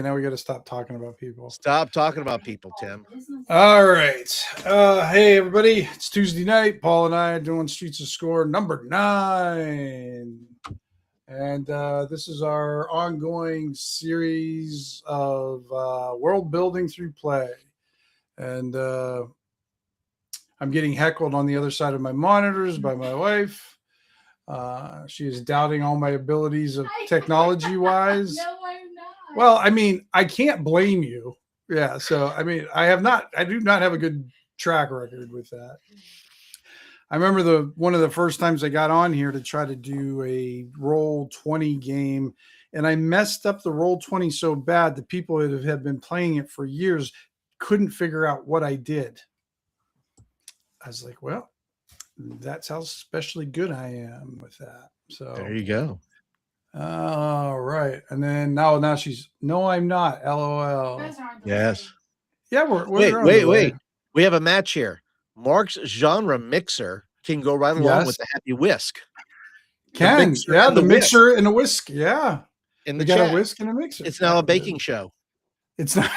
Now we got to stop talking about people. Stop talking about people, Tim. All right. Hey, everybody. It's Tuesday night. Paul and I are doing Streets of Scorn number 9. And this is our ongoing series of world building through play. And I'm getting heckled on the other side of my monitors by my wife. She is doubting all my abilities of technology-wise. No, I'm not. Well, I mean, I can't blame you. Yeah, so I mean, I do not have a good track record with that. I remember one of the first times I got on here to try to do a Roll20 game, and I messed up the Roll20 so bad that people that have been playing it for years couldn't figure out what I did. I was like, well, that's how especially good I am with that. So there you go. All right. And then now she's, no, I'm not. LOL. Yes. Yeah, we're wait. We have a match here. Mark's genre mixer can go right along with the happy whisk. The mixer and a whisk. Yeah. In the got a whisk and a mixer. It's now a baking show. It's not.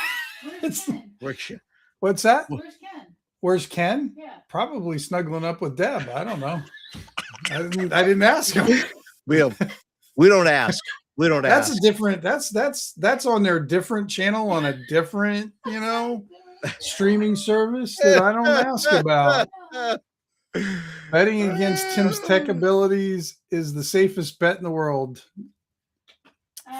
What's that? Where's Ken? Where's Ken? Yeah. Probably snuggling up with Deb. I don't know. I didn't ask him. We don't ask. We don't ask. That's a different. That's on their different channel on a different, streaming service that I don't ask about. Betting against Tim's tech abilities is the safest bet in the world.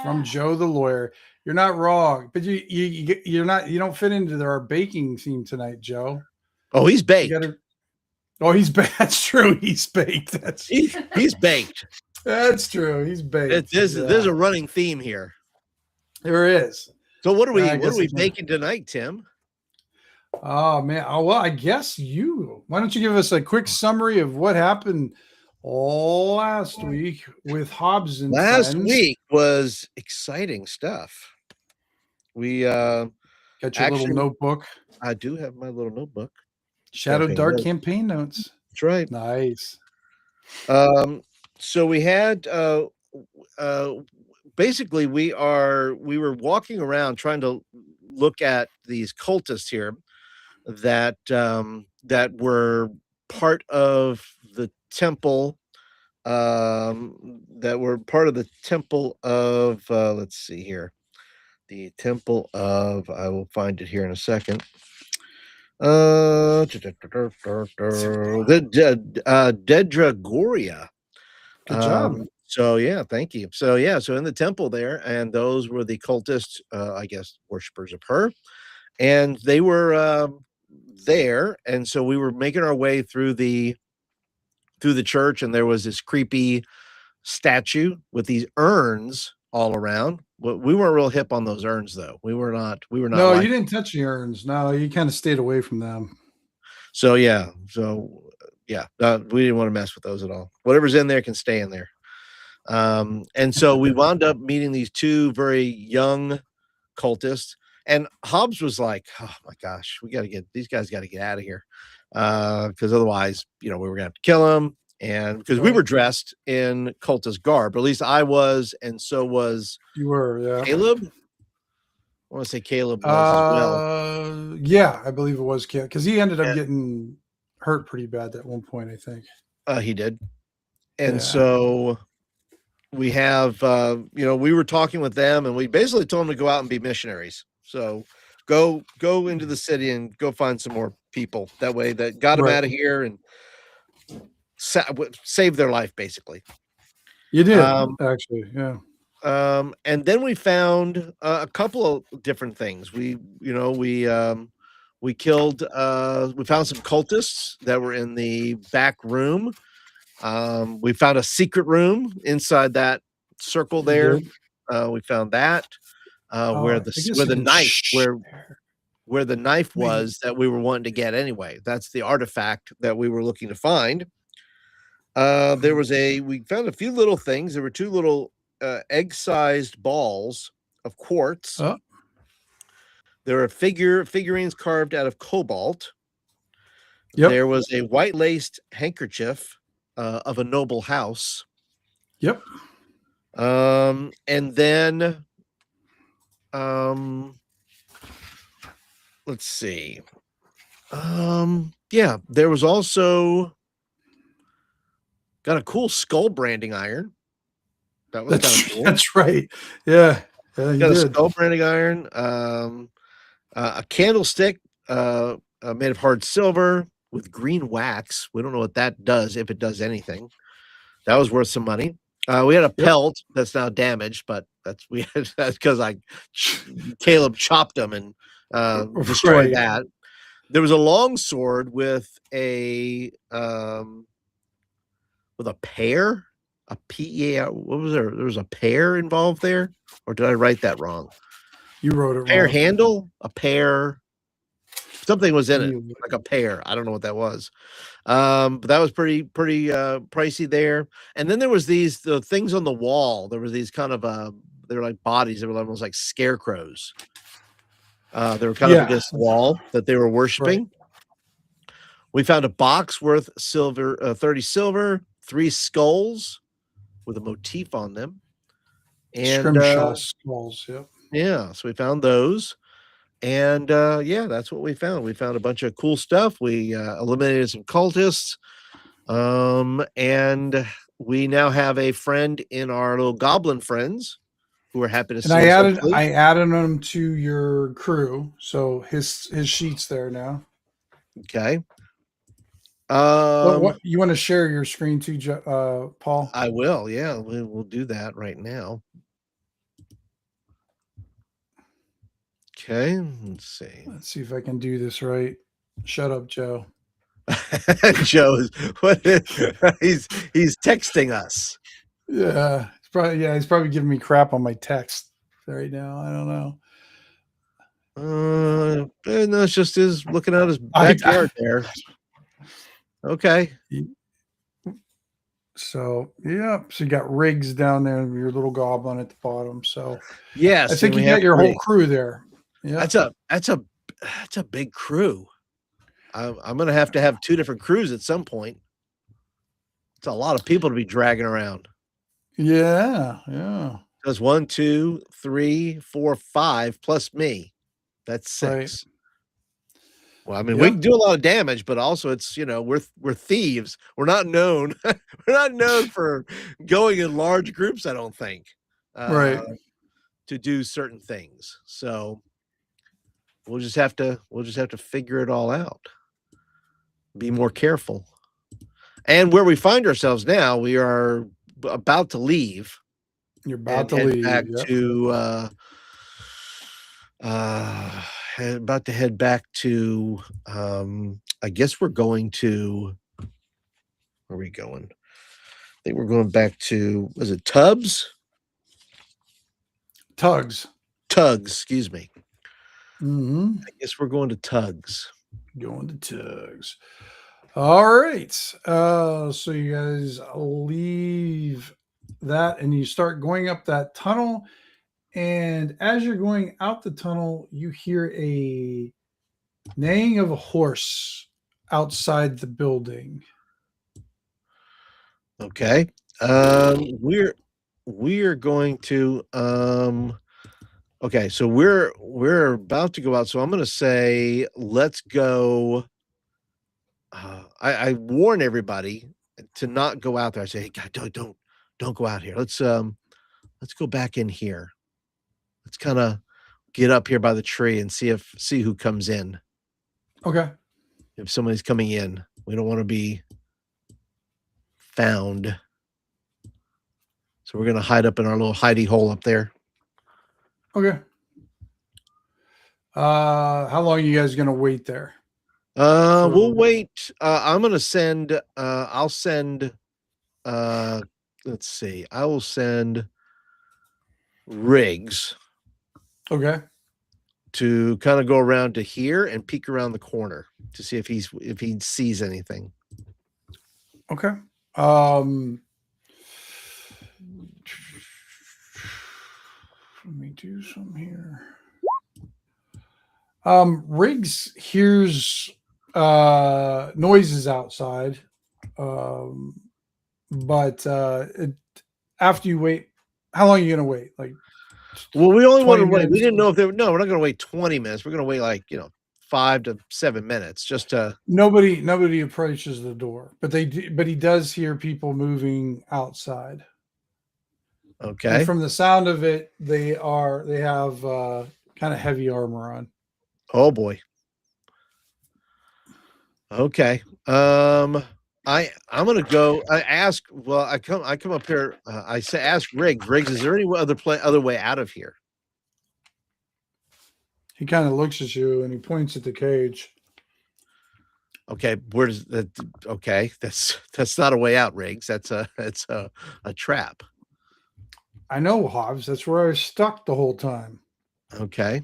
From Joe the lawyer. You're not wrong, but you're not. You don't fit into our baking theme tonight, Joe. Oh, he's baked. He's baked. That's true. He's baked. He's baked. That's true. He's baked. There's a running theme here. There is. So what are we baking tonight, Tim? Oh man. Oh well, I guess why don't you give us a quick summary of what happened last week with Hobbs and Last friends? Week was exciting stuff. We got your little notebook. I do have my little notebook. Shadowdark campaign notes. That's right. Nice. So we had basically we were walking around trying to look at these cultists here that were part of the temple that were part of the temple of let's see here. The temple of, I will find it here in a second. The Dedragoria. Good job. So yeah, thank you. So in the temple there, and those were the cultists, I guess, worshippers of her, and they were there, and so we were making our way through the church, and there was this creepy statue with these urns all around. We weren't real hip on those urns, though. We were not. No, you didn't touch the urns. No, you kind of stayed away from them. So we didn't want to mess with those at all. Whatever's in there can stay in there. And so we wound up meeting these two very young cultists, and Hobbs was like, "Oh my gosh, these guys got to get out of here, because otherwise, we were gonna have to kill them." And because we were dressed in cultist garb, or at least I was, and so was you were, yeah. Caleb. I want to say Caleb was as well. Yeah, I believe it was Caleb, because he ended up getting hurt pretty bad at one point, I think. He did. And so we have, we were talking with them, and we basically told them to go out and be missionaries. So go into the city and go find some more people. That way, that got them out of here and save their life, basically. You did, actually, yeah. And then we found a couple of different things. We killed, we found some cultists that were in the back room. We found a secret room inside that circle there. We found that where the knife was that we were wanting to get anyway. That's the artifact that we were looking to find. We found a few little things. There were two little egg-sized balls of quartz. There were figurines carved out of cobalt. Yep. There was a white-laced handkerchief of a noble house. Yep. And then let's see. Yeah, there was also got a cool skull branding iron. That was kind of cool. That's right. Yeah. Yeah, you Got a did. skull branding iron, a candlestick made of hard silver with green wax. We don't know what that does, if it does anything. That was worth some money. We had a Yep. pelt that's now damaged, but that's because Caleb chopped them and destroyed Right. that. There was a long sword with a pear, a PEA. What was there? There was a pear involved there, or did I write that wrong? You wrote it Pear wrong. handle, a pear. Something was in it, You- like a pear. I don't know what that was. But that was pretty pricey there. And then there was the things on the wall. There was these kind of they were like bodies. They were almost like scarecrows. They were kind of Yeah. against the wall that they were worshiping. We found a box worth 30 silver, 3 skulls with a motif on them. And Scrimshaw skulls. Yep. yeah, so we found those. And yeah, that's what we found. We found a bunch of cool stuff. We eliminated some cultists. And we now have a friend in our little goblin friends who are happy to see And us. I added him to your crew, so his sheet's there now. Okay. What you want to share your screen to, Paul? I will. Yeah, we'll do that right now. Okay, let's see. Let's see if I can do this right. Shut up, Joe. Joe is he's texting us. Yeah, he's probably giving me crap on my text right now. I don't know. No, it's just his looking out his backyard there. Okay. So yeah, so you got Riggs down there, your little goblin at the bottom. So yes, I think you got your whole crew there. Yeah, that's a big crew. I'm gonna have to have 2 different crews at some point. It's a lot of people to be dragging around. Yeah, yeah. That's 1, 2, 3, 4, 5 plus me. That's 6. Right. Well, I mean, we can do a lot of damage, but also it's we're thieves. We're not known. We're not known for going in large groups. I don't think. Right. To do certain things. So we'll just have to figure it all out. Be more careful. And where we find ourselves now, we are about to leave. You're about to leave. Back to about to head back to I guess we're going to where are we going? I think we're going back to, was it Tugs, excuse me. I guess we're going to Tugs. All right. So you guys leave that and you start going up that tunnel. And as you're going out the tunnel, you hear a neighing of a horse outside the building. Okay. We're going to okay, so we're about to go out. So I'm gonna say let's go. I warn everybody to not go out there. I say, hey, God, don't go out here. Let's go back in here. Let's kind of get up here by the tree and see who comes in. Okay. If somebody's coming in, we don't want to be found. So we're gonna hide up in our little hidey hole up there. Okay. How long are you guys gonna wait there? We'll wait. I'm gonna send. I'll send. Let's see. I will send Riggs. Okay. To kind of go around to here and peek around the corner to see if he sees anything. Okay. Let me do some here. Riggs hears noises outside, but after you wait, how long are you gonna wait? Like Well, we only 20 wanted to wait. We minutes. didn't know if they were. No, we're not going to wait 20 minutes. We're going to wait like 5 to 7 minutes just to. Nobody approaches the door, but he does hear people moving outside. Okay. And from the sound of it, they have kind of heavy armor on. Oh boy. Okay. I'm gonna go. I come up here. I say ask Riggs. Riggs, is there any other way out of here? He kind of looks at you and he points at the cage. Okay, where does that? Okay, that's not a way out, Riggs. That's a trap. I know, Hobbs. That's where I was stuck the whole time. Okay.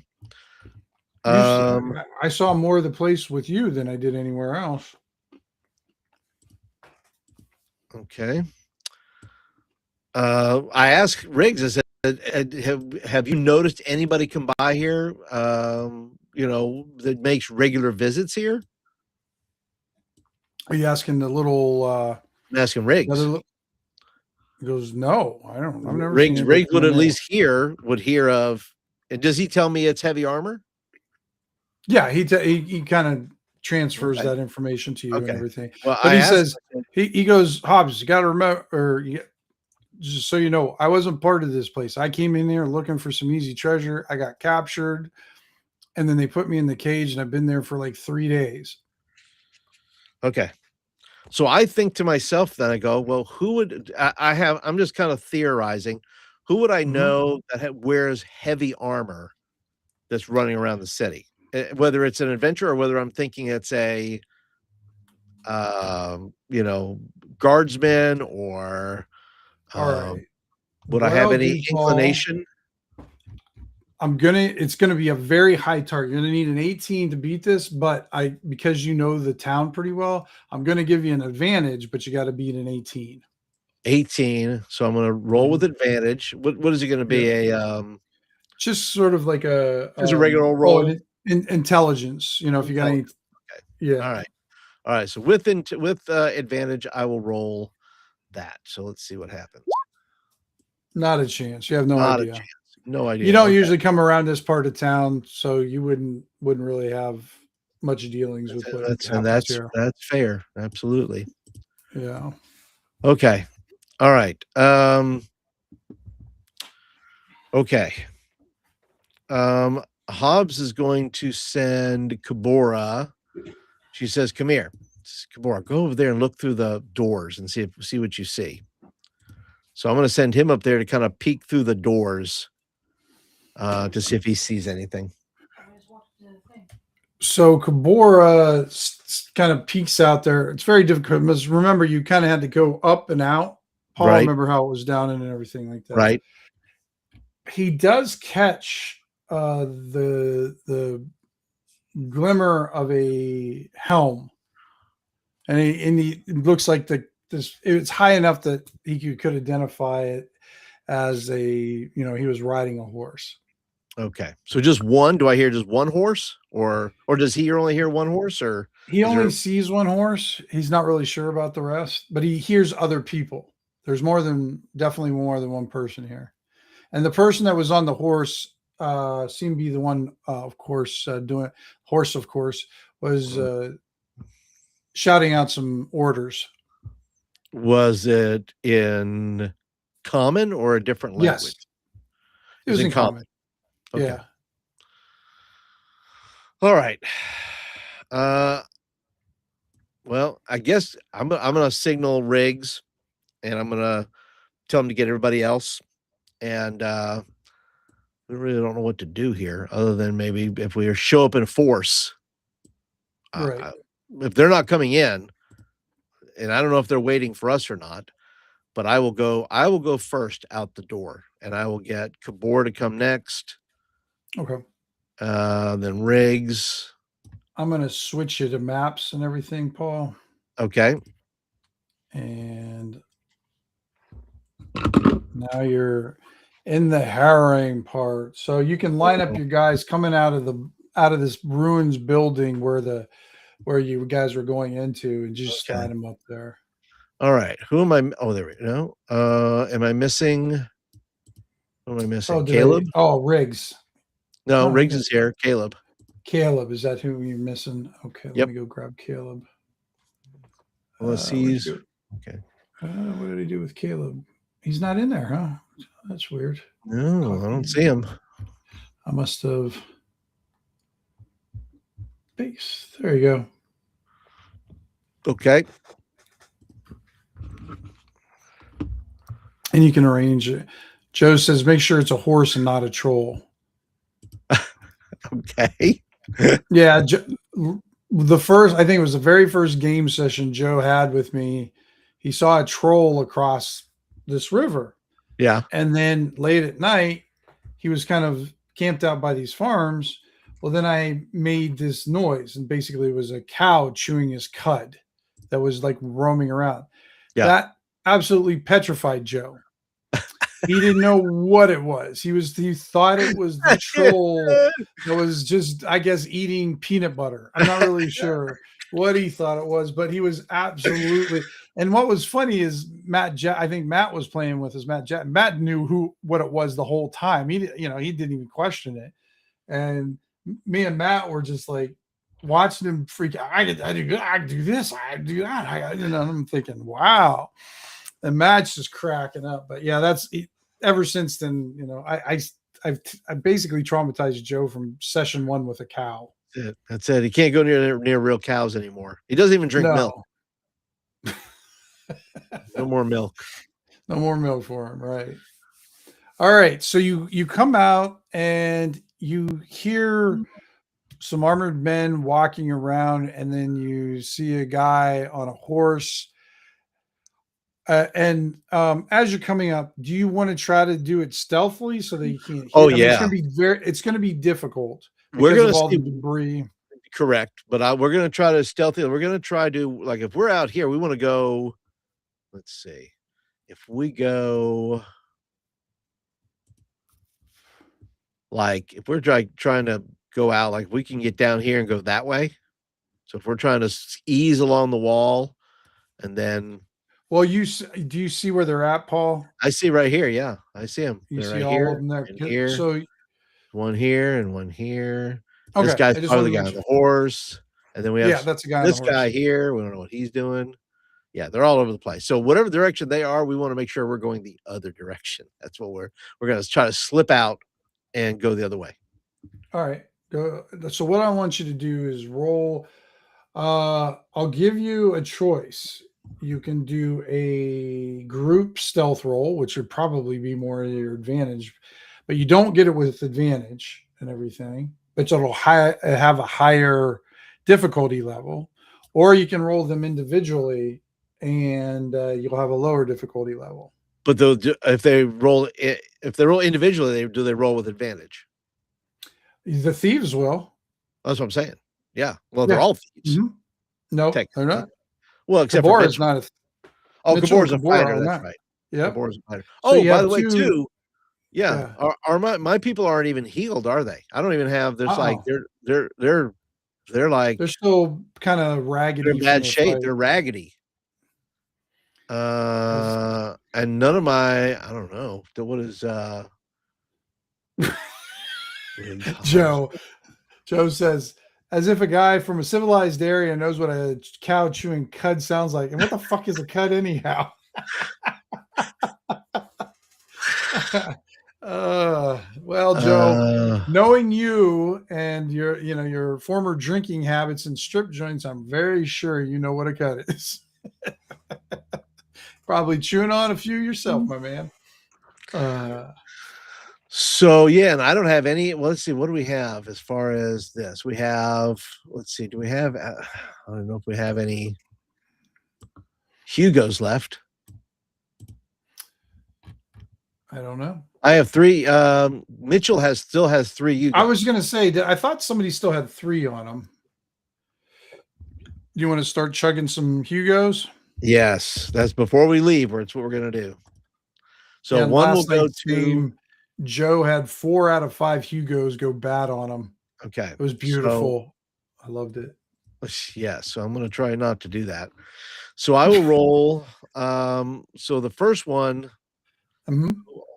I saw more of the place with you than I did anywhere else. Okay. I asked Riggs, I said, have you noticed anybody come by here, that makes regular visits here? Are you asking the little I'm asking Riggs. He goes, no, I don't. I've never Riggs seen would at least hear of. And does he tell me it's heavy armor? Yeah, he kind of transfers that information to you and everything. Well, but he says he goes, Hobbs, you got to remember, just so you know, I wasn't part of this place. I came in here looking for some easy treasure. I got captured, and then they put me in the cage, and I've been there for like 3 days. Okay. So I think to myself, then I go, well, who would I'm just kind of theorizing. Who would I know that wears heavy armor that's running around the city? Whether it's an adventurer or whether I'm thinking it's a, guardsman or, All right. Would I have any inclination? It's gonna be a very high target. You're gonna need an 18 to beat this, but because you know the town pretty well, I'm gonna give you an advantage, but you got to beat an 18. 18. So I'm gonna roll with advantage. What is it gonna be? Yeah. Just sort of like a regular roll. Intelligence. If you got any. Okay. Yeah. All right. So with advantage, I will roll that. So let's see what happens. Not a chance. You have no idea. No idea. You don't usually come around this part of town, so you wouldn't really have much dealings with what happens here. That's fair. Absolutely. Yeah. Okay. All right. Okay. Hobbs is going to send Kabora. She says, "Come here, Kabora. Go over there and look through the doors and see what you see." So I'm going to send him up there to kind of peek through the doors to see if he sees anything. So Kabora kind of peeks out there. It's very difficult because remember, you kind of had to go up and out. Paul, right. Remember how it was down and everything like that. Right. He does catch the glimmer of a helm, and he looks like it's high enough that he could identify it as he was riding a horse. Okay, so just one. Do I hear just one horse, or does he only hear one horse, or he only sees one horse? He's not really sure about the rest, but he hears other people. There's definitely more than one person here, and the person that was on the horse seemed to be the one, of course, doing horse. Of course, was shouting out some orders. Was it in common or a different language? Yes, it was in common. Okay. Yeah. All right. Well, I guess I'm gonna signal Riggs, and I'm gonna tell him to get everybody else. And we really don't know what to do here, other than maybe if we show up in force. Right. If they're not coming in, and I don't know if they're waiting for us or not, but I will go first out the door, and I will get Kabor to come next. Okay. Then Riggs. I'm going to switch you to maps and everything, Paul. Okay. And now you're in the harrowing part. So you can line up your guys coming out of this ruins building where you guys were going into, and just line them up there. All right. Who am I? Oh, there we go. Am I missing? What am I missing? Oh, Caleb? Riggs. No, Oh, Riggs yeah. is here. Caleb. Caleb, is that who you're missing? Okay, Yep. let me go grab Caleb. Unless Where'd he's he go? okay. What did he do with Caleb? He's not in there, huh? That's weird. No, I don't see him. I must have. Base. There you go. Okay. And you can arrange it. Joe says, make sure it's a horse and not a troll. Okay. Yeah. I think it was the very first game session Joe had with me. He saw a troll across this river. Yeah. And then late at night, he was kind of camped out by these farms. Well, then I made this noise, and basically it was a cow chewing his cud that was like roaming around. Yeah. That absolutely petrified Joe. He didn't know what it was. He thought it was the troll that was just, I guess, eating peanut butter. I'm not really sure what he thought it was, but he was absolutely. And what was funny is I think Matt was playing with us. Matt knew what it was the whole time. He didn't even question it. And me and Matt were just like watching him freak out. I do this, I do that. I'm thinking, wow. And Matt's just cracking up. But yeah, that's ever since then, I've basically traumatized Joe from session 1 with a cow. That's it. He can't go near real cows anymore. He doesn't even drink milk. No more milk. No more milk for him, right? All right. So you come out and you hear some armored men walking around, and then you see a guy on a horse. As you're coming up, do you want to try to do it stealthily so that you can't hear? Oh, yeah. It's going to be difficult We're because going of all to the debris. Correct. But we're going to try to stealthy. We're going to try to, like, if we're out here, we want to go, let's see. If we go, like, if we're trying to go out, like, we can get down here and go that way. So if we're trying to ease along the wall and then. Well, do you see where they're at, Paul? I see right here. Yeah, I see them. You they're see right all here, of them there. and here. So one here and one here. Okay, This guy's probably the guy on the horse. And then we have that's a guy. This guy here. We don't know what he's doing. Yeah, they're all over the place. So whatever direction they are, we want to make sure we're going the other direction. That's what we're going to try to slip out and go the other way. All right. So what I want you to do is roll. I'll give you a choice. You can do a group stealth roll, which would probably be more to your advantage, but you don't get it with advantage and everything. But it'll have a higher difficulty level, or you can roll them individually, and you'll have a lower difficulty level. But if they roll individually, do they roll with advantage? The thieves will. That's what I'm saying. Yeah. Well, they're all thieves. Mm-hmm. No, they're not. Well, except Gabor for is not a. Gabor's a fighter. That's right. Yeah. Gabor's a fighter. So by the way, too. Yeah. Yeah. Are my people aren't even healed, are they? I don't even have. There's like they're like they're still kind of raggedy. They're in bad shape. They're raggedy. And none of my, I don't know. What is Joe says, as if a guy from a civilized area knows what a cow chewing cud sounds like. And what the fuck is a cud anyhow? Well, Joe, knowing you and your former drinking habits and strip joints, I'm very sure you know what a cud is. Probably chewing on a few yourself, my man. So yeah, and I don't have any. Well, let's see. What do we have as far as this? We have. Let's see. Do we have? I don't know if we have any Hugos left. I don't know. I have 3. Mitchell still has 3 Hugos. I was gonna say I thought somebody still had 3 on them. You want to start chugging some Hugos? Yes, that's before we leave. It's what we're gonna do. So one will go to. Joe had 4 out of 5 Hugos go bad on him. Okay, it was beautiful. I loved it. Yeah, so I'm gonna try not to do that. So I will roll. So the first one. Mm-hmm.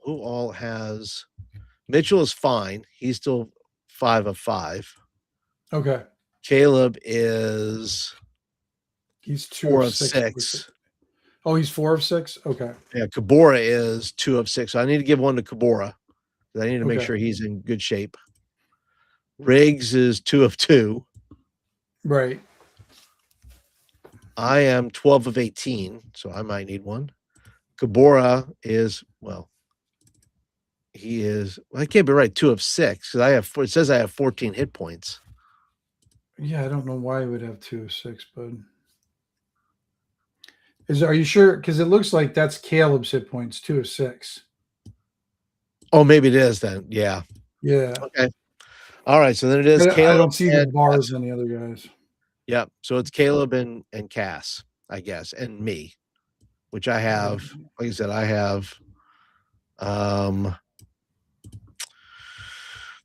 who all has Mitchell is fine. He's still 5 of 5. Okay. Caleb is He's 2 4 of of 6. 6. Oh, he's 4 of 6. Okay. Yeah, Kabora is 2 of 6. So I need to give one to Kabora. I need to make Okay. sure he's in good shape. Riggs is 2 of 2. Right. I am 12 of 18, so I might need one. Kabora is, well, he is, well, I can't be right, 2 of 6 because it says I have 14 hit points. Yeah, I don't know why he would have 2 of 6, but are you sure? Because it looks like that's Caleb's hit points, 2 of 6. Oh, maybe it is then. Yeah. Yeah. Okay. All right. So then it is Caleb. I don't see the and bars Cass. on the other guys. Yep. So it's Caleb and Cass, I guess, and me, which I have, like I said, I have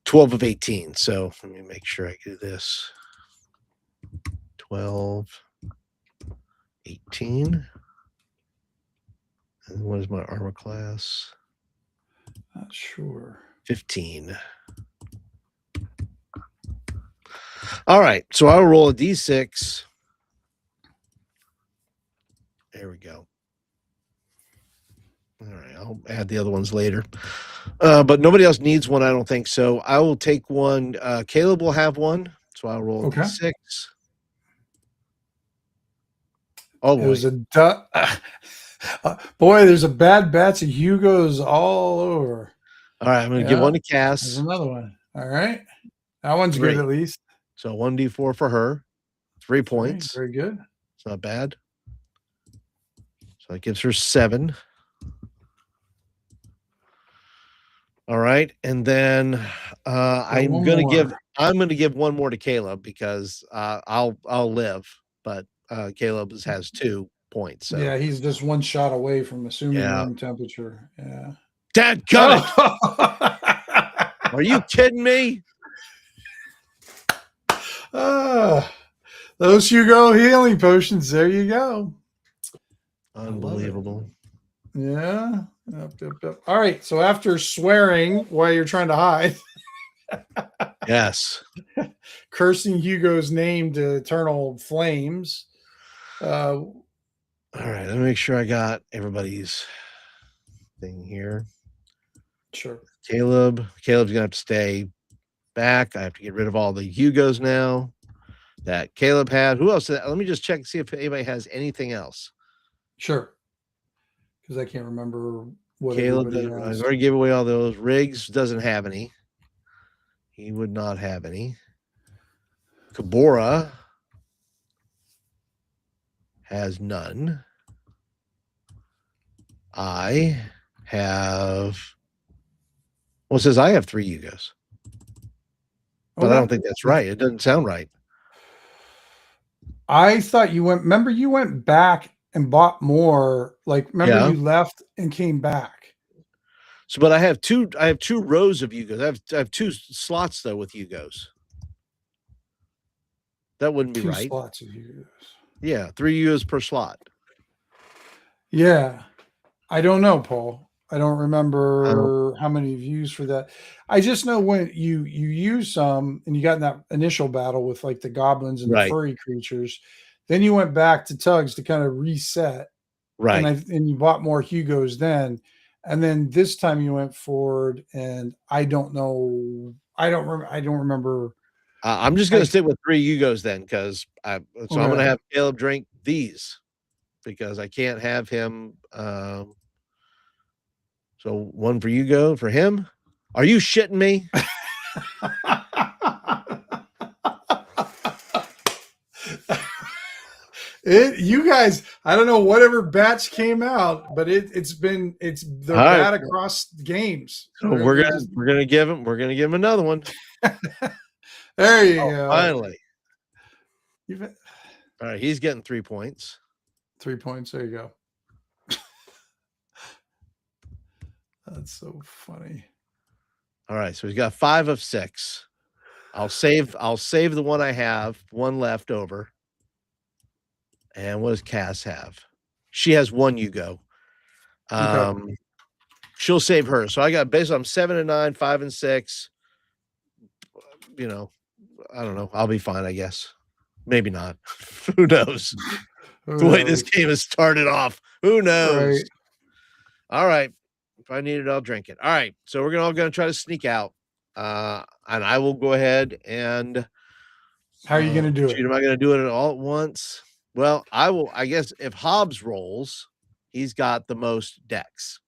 12 of 18. So let me make sure I do this. 12, 18. And what is my armor class? Not sure. 15. All right. So I'll roll a d6. There we go. All right. I'll add the other ones later. But nobody else needs one, I don't think. So I will take one. Caleb will have one. So I'll roll a d6. Oh, boy. It was a boy, there's a bad batch of Hugos all over. All right. I'm going to give one to Cass. There's another one. All right. That one's 3. good at least. So 1d4 for her. 3 points. Very good. It's not bad. So that gives her 7. All right. And then I'm going to give one more to Caleb because I'll live, but Caleb has 2 points. So. Yeah, he's just one shot away from assuming room temperature. Yeah. Dad, got it. Are you kidding me? Those Hugo healing potions. There you go. Unbelievable. Yeah. Yep. All right. So after swearing while you're trying to hide. Yes. Cursing Hugo's name to eternal flames. All right. Let me make sure I got everybody's thing here. Sure. Caleb's going to have to stay back. I have to get rid of all the Hugos now that Caleb had. Who else? Let me just check and see if anybody has anything else. Sure. Because I can't remember what Caleb everybody has. I've already given away all those. Riggs doesn't have any. He would not have any. Kabora has none. I have. Well, it says I have 3 Hugos. But I don't think that's right. It doesn't sound right. I thought you went back and bought more. Like, remember you left and came back. So, but I have 2 rows of Hugos. I have 2 slots though with Hugos. That wouldn't be 2 right. slots of Hugos. Yeah, 3 Hugos per slot. Yeah. I don't know, Paul. I don't remember how many you've used for that. I just know when you use some and you got in that initial battle with like the goblins and the furry creatures, then you went back to Tugs to kind of reset. Right. And you bought more Hugos then. And then this time you went forward and I don't know. I don't remember. I'm just going to stick with 3 Hugos then because I'm going to have Caleb drink these because I can't have him. So 1 for Hugo for him. Are you shitting me? You guys, I don't know whatever batch came out, but they're bad across games. So we're gonna give him another one. There you go. Finally. All right, he's getting 3 points. 3 points. There you go. That's so funny. All right, so he's got 5 of 6. I'll save the one I have, 1 left over. And what does Cass have? She has 1 Hugo. she'll save her. So I got basically I'm 7 and 9, 5 and 6. You know, I don't know. I'll be fine, I guess. Maybe not. Who knows? Who The way this knows? game has started off. Who knows? Right. All right. If I need it, I'll drink it. All right. So we're all gonna try to sneak out. And I will go ahead and How are you going to do shoot, it? am I gonna do it all at once? Well, I guess if Hobbs rolls, he's got the most decks.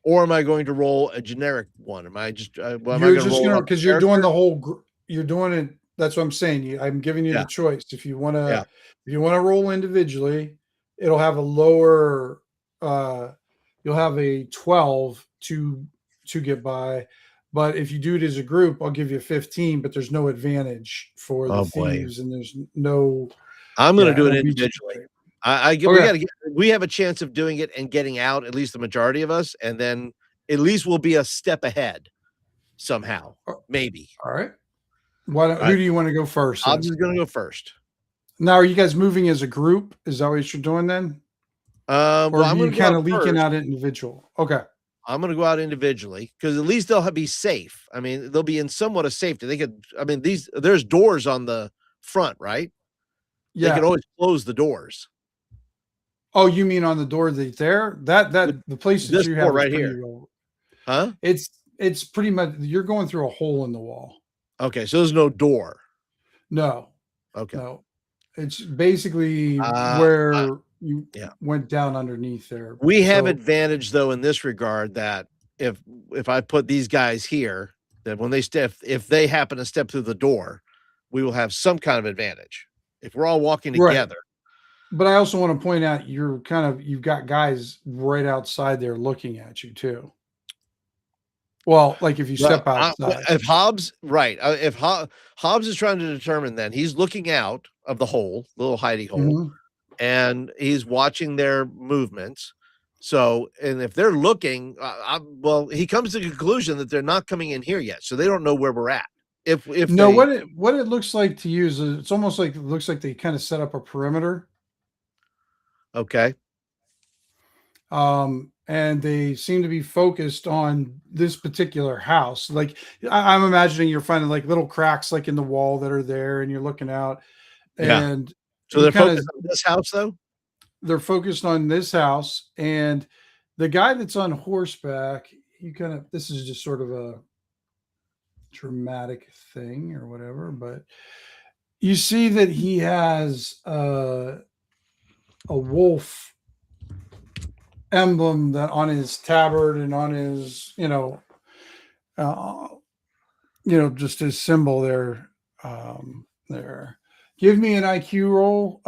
Or am I going to roll a generic one? Am I just am I You're gonna just roll going to, off because the you're doing character? the whole, you're doing it. That's what I'm saying. I'm giving you Yeah. the choice. If you want Yeah. to, if you want to roll individually, it'll have a lower, you'll have a 12 to get by. But if you do it as a group, I'll give you 15, but there's no advantage for the Oh boy. thieves, and there's no. I'm gonna Yeah, do it it'll beat you individually. to it. I get Okay. we have a chance of doing it and getting out, at least the majority of us, and then at least we'll be a step ahead somehow. Maybe. All right. Who All right. do you want to go first? Hobbs Then? is gonna go first. Now, are you guys moving as a group? Is that what you're doing then? Or Well, are I'm you gonna go kind out of leaking first. out individual? Okay. I'm gonna go out individually because at least they'll be safe. I mean, they'll be in somewhat of safety. They could, I mean, there's doors on the front, right? They could Yeah. always close the doors. Oh, you mean on the door that's there? That the place that This you door have is right pretty here. low. Huh? It's pretty much you're going through a hole in the wall. Okay, so there's no door. No, Okay. no. It's basically Uh, where you yeah. went down underneath there. We have So, advantage though in this regard that if I put these guys here, then when they step, if they happen to step through the door, we will have some kind of advantage. If we're all walking right. together. But I also want to point out you've got guys right outside there looking at you too. Well, like if you step outside. If Hobbs, right? If Hobbs is trying to determine, then he's looking out of the hole, little hidey hole, Mhm. and he's watching their movements. So, and if they're looking, well, he comes to the conclusion that they're not coming in here yet, so they don't know where we're at. If No, they, what it looks like to use is it's almost like it looks like they kind of set up a perimeter. okay, And they seem to be focused on this particular house. Like I'm imagining you're finding like little cracks like in the wall that are there, and you're looking out, yeah. and So they're focused on this house, though. they're focused on this house, and the guy that's on horseback. This is just sort of a dramatic thing or whatever, but you see that he has a wolf emblem that on his tabard and on his just his symbol there. There, give me an IQ roll,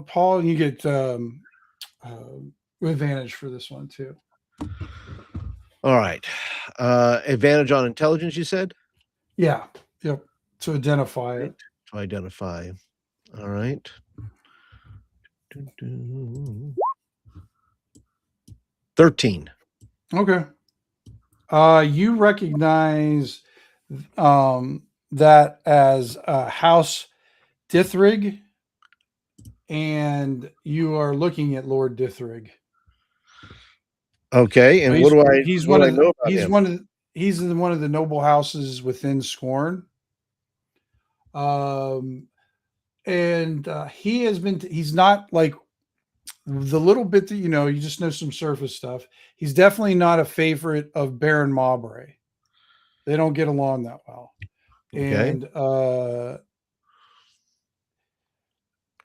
Paul, and you get advantage for this one too. All right, advantage on intelligence. You said, yeah, yep, to identify it. To identify. All right. 13. Okay. You recognize that as House Dithrig, and you are looking at Lord Dithrig. Okay, and what do I know about him? He's in one of the noble houses within Scorn. And he's not like the little bit that you just know some surface stuff. He's definitely not a favorite of Baron Mowbray. They don't get along that well. Okay. And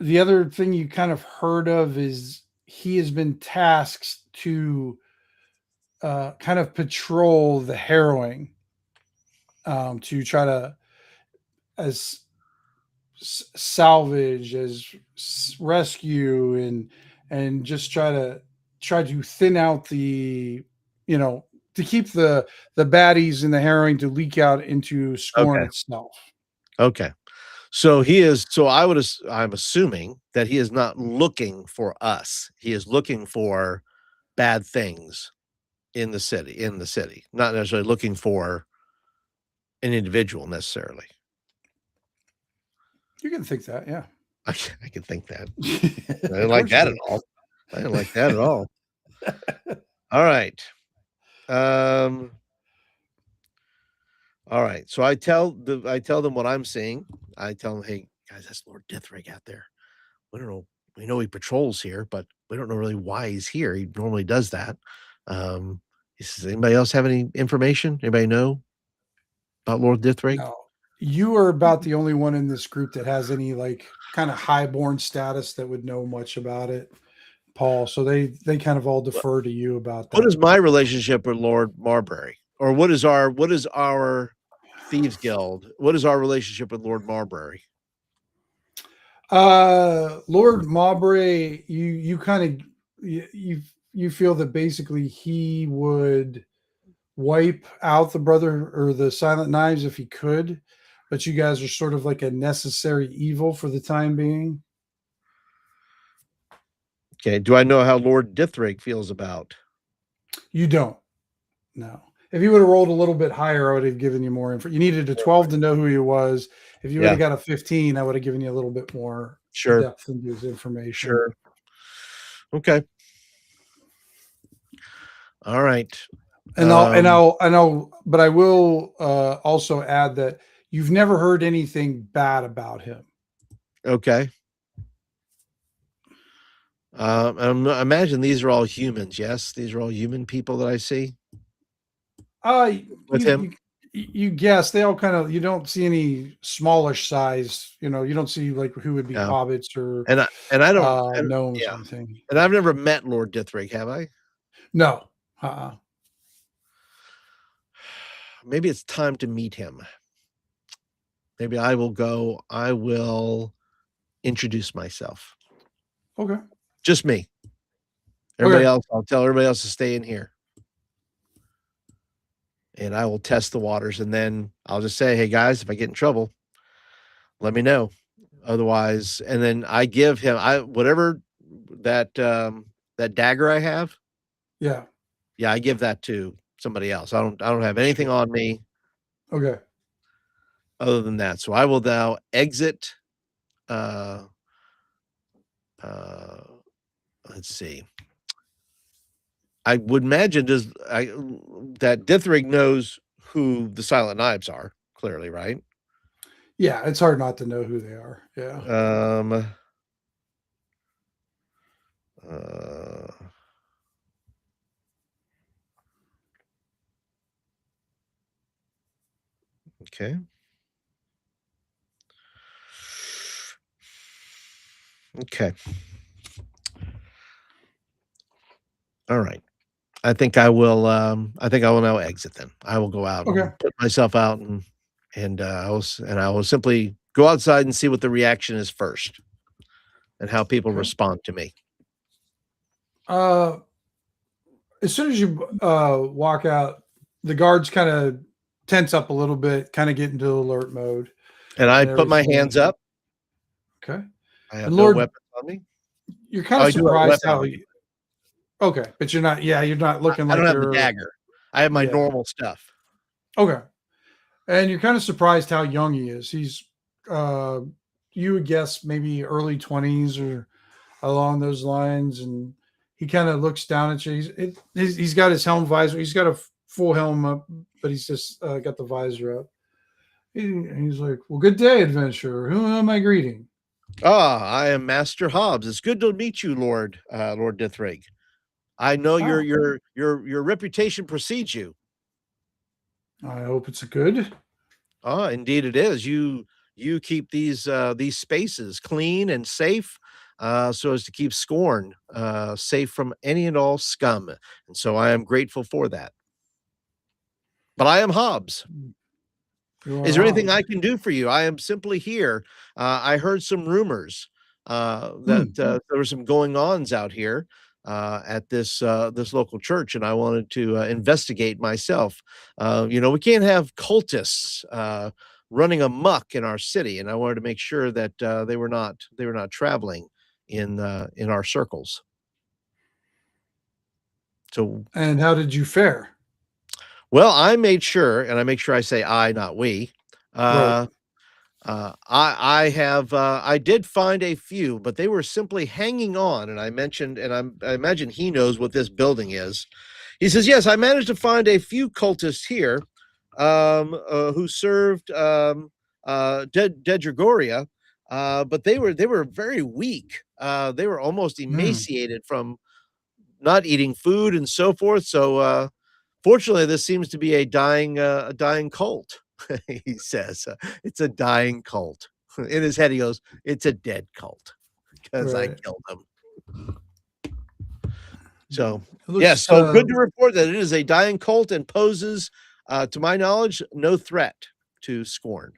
the other thing you kind of heard of is he has been tasked to kind of patrol the Harrowing to try to salvage, as rescue, and just try to thin out the to keep the baddies in the Harrowing to leak out into Scorn itself. Okay. So I'm assuming that he is not looking for us. He is looking for bad things in the city, not necessarily looking for an individual necessarily. You can think that, yeah. I can think that. I didn't like that at all. I didn't like that at all. All right. Um. All right. So I tell them what I'm seeing. I tell them, hey guys, that's Lord Dithrig out there. We don't know. We know he patrols here, but we don't know really why he's here. He normally does that. He says, anybody else have any information? Anybody know about Lord Dithrig? No, you are about the only one in this group that has any like kind of highborn status that would know much about it, Paul. So they kind of all defer to you about What that. is my relationship with Lord Marbury? Or what is our Thieves Guild? What is our relationship with Lord Marbury? Lord Maubrey, you kind of you feel that basically he would wipe out the brother or the Silent Knives if he could, but you guys are sort of like a necessary evil for the time being. Okay. Do I know how Lord Dithrig feels about? You don't. No. If you would have rolled a little bit higher, I would have given you more info. You needed a 12 to know who he was. If you would Yeah, have got a 15, I would have given you a little bit more sure, depth into his information. sure. Okay. All right. But I will also add that you've never heard anything bad about him. Okay. I imagine these are all humans. Yes, these are all human people that I see with him. You guess they all kind of, you don't see any smallish size, you don't see like who would be Yeah, hobbits or I don't. gnomes or Yeah, anything. and I've never met Lord Dithrig, have I? No. Uh-uh. Maybe it's time to meet him. Maybe I will go. I will introduce myself. Okay. Just me. Everybody Okay. else, I'll tell everybody else to stay in here. And I will test the waters. And then I'll just say, hey guys, if I get in trouble, let me know. Otherwise, and then I give him whatever that dagger I have. Yeah. Yeah, I give that to somebody else. I don't have anything Sure. on me Okay. other than that. So I will now exit uh uh let's see. I would imagine that Dithrig knows who the Silent Knives are, clearly, right? Yeah, it's hard not to know who they are. Yeah. Um uh okay. Okay. All right. I think I will now exit then. I will go out Okay. and put myself out and I will simply go outside and see what the reaction is first and how people Okay. respond to me. Uh, as soon as you walk out, the guards kind of tense up a little bit, kind of get into alert mode And I and put my hands everything. up. Okay. I have And no Lord, weapons on me. you're kind Oh, of I do have a surprised weapon how on me. okay, but you're not, yeah, you're not looking I don't like have the you're, dagger. I have my yeah. normal stuff. Okay. And you're kind of surprised how young he is. He's, uh, you would guess maybe early 20s or along those lines. And he kind of looks down at you. He's got his helm visor. He's got a full helm up, but he's just got the visor up. He's like, well, good day, adventurer. Who am I greeting? Ah, I am Master Hobbs. It's good to meet you, Lord Dithrig. I know Oh, your reputation precedes you. I hope it's good. Ah, indeed it is. You keep these spaces clean and safe, so as to keep Scorn safe from any and all scum. And so I am grateful for that. But I am Hobbs. You Is are there anything I Hobbs. can do for you? I am simply here. I heard some rumors that Hmm. there were some going ons out here at this local church, and I wanted to investigate myself. We can't have cultists running amok in our city, and I wanted to make sure that they were not traveling in our circles. So, And how did you fare? well, I made sure, and I make sure I say I, not we. Right. Uh, I did find a few, but they were simply hanging on. And I mentioned, and I imagine he knows what this building is. He says, yes, I managed to find a few cultists here who served Dedragoria, but they were very weak. They were almost emaciated from not eating food and so forth. So fortunately, this seems to be a dying cult. He says it's a dying cult. In his head, he goes, "It's a dead cult because I Right. killed them." So It yeah, looks, so good to report that it is a dying cult and poses, to my knowledge, no threat to Scorn.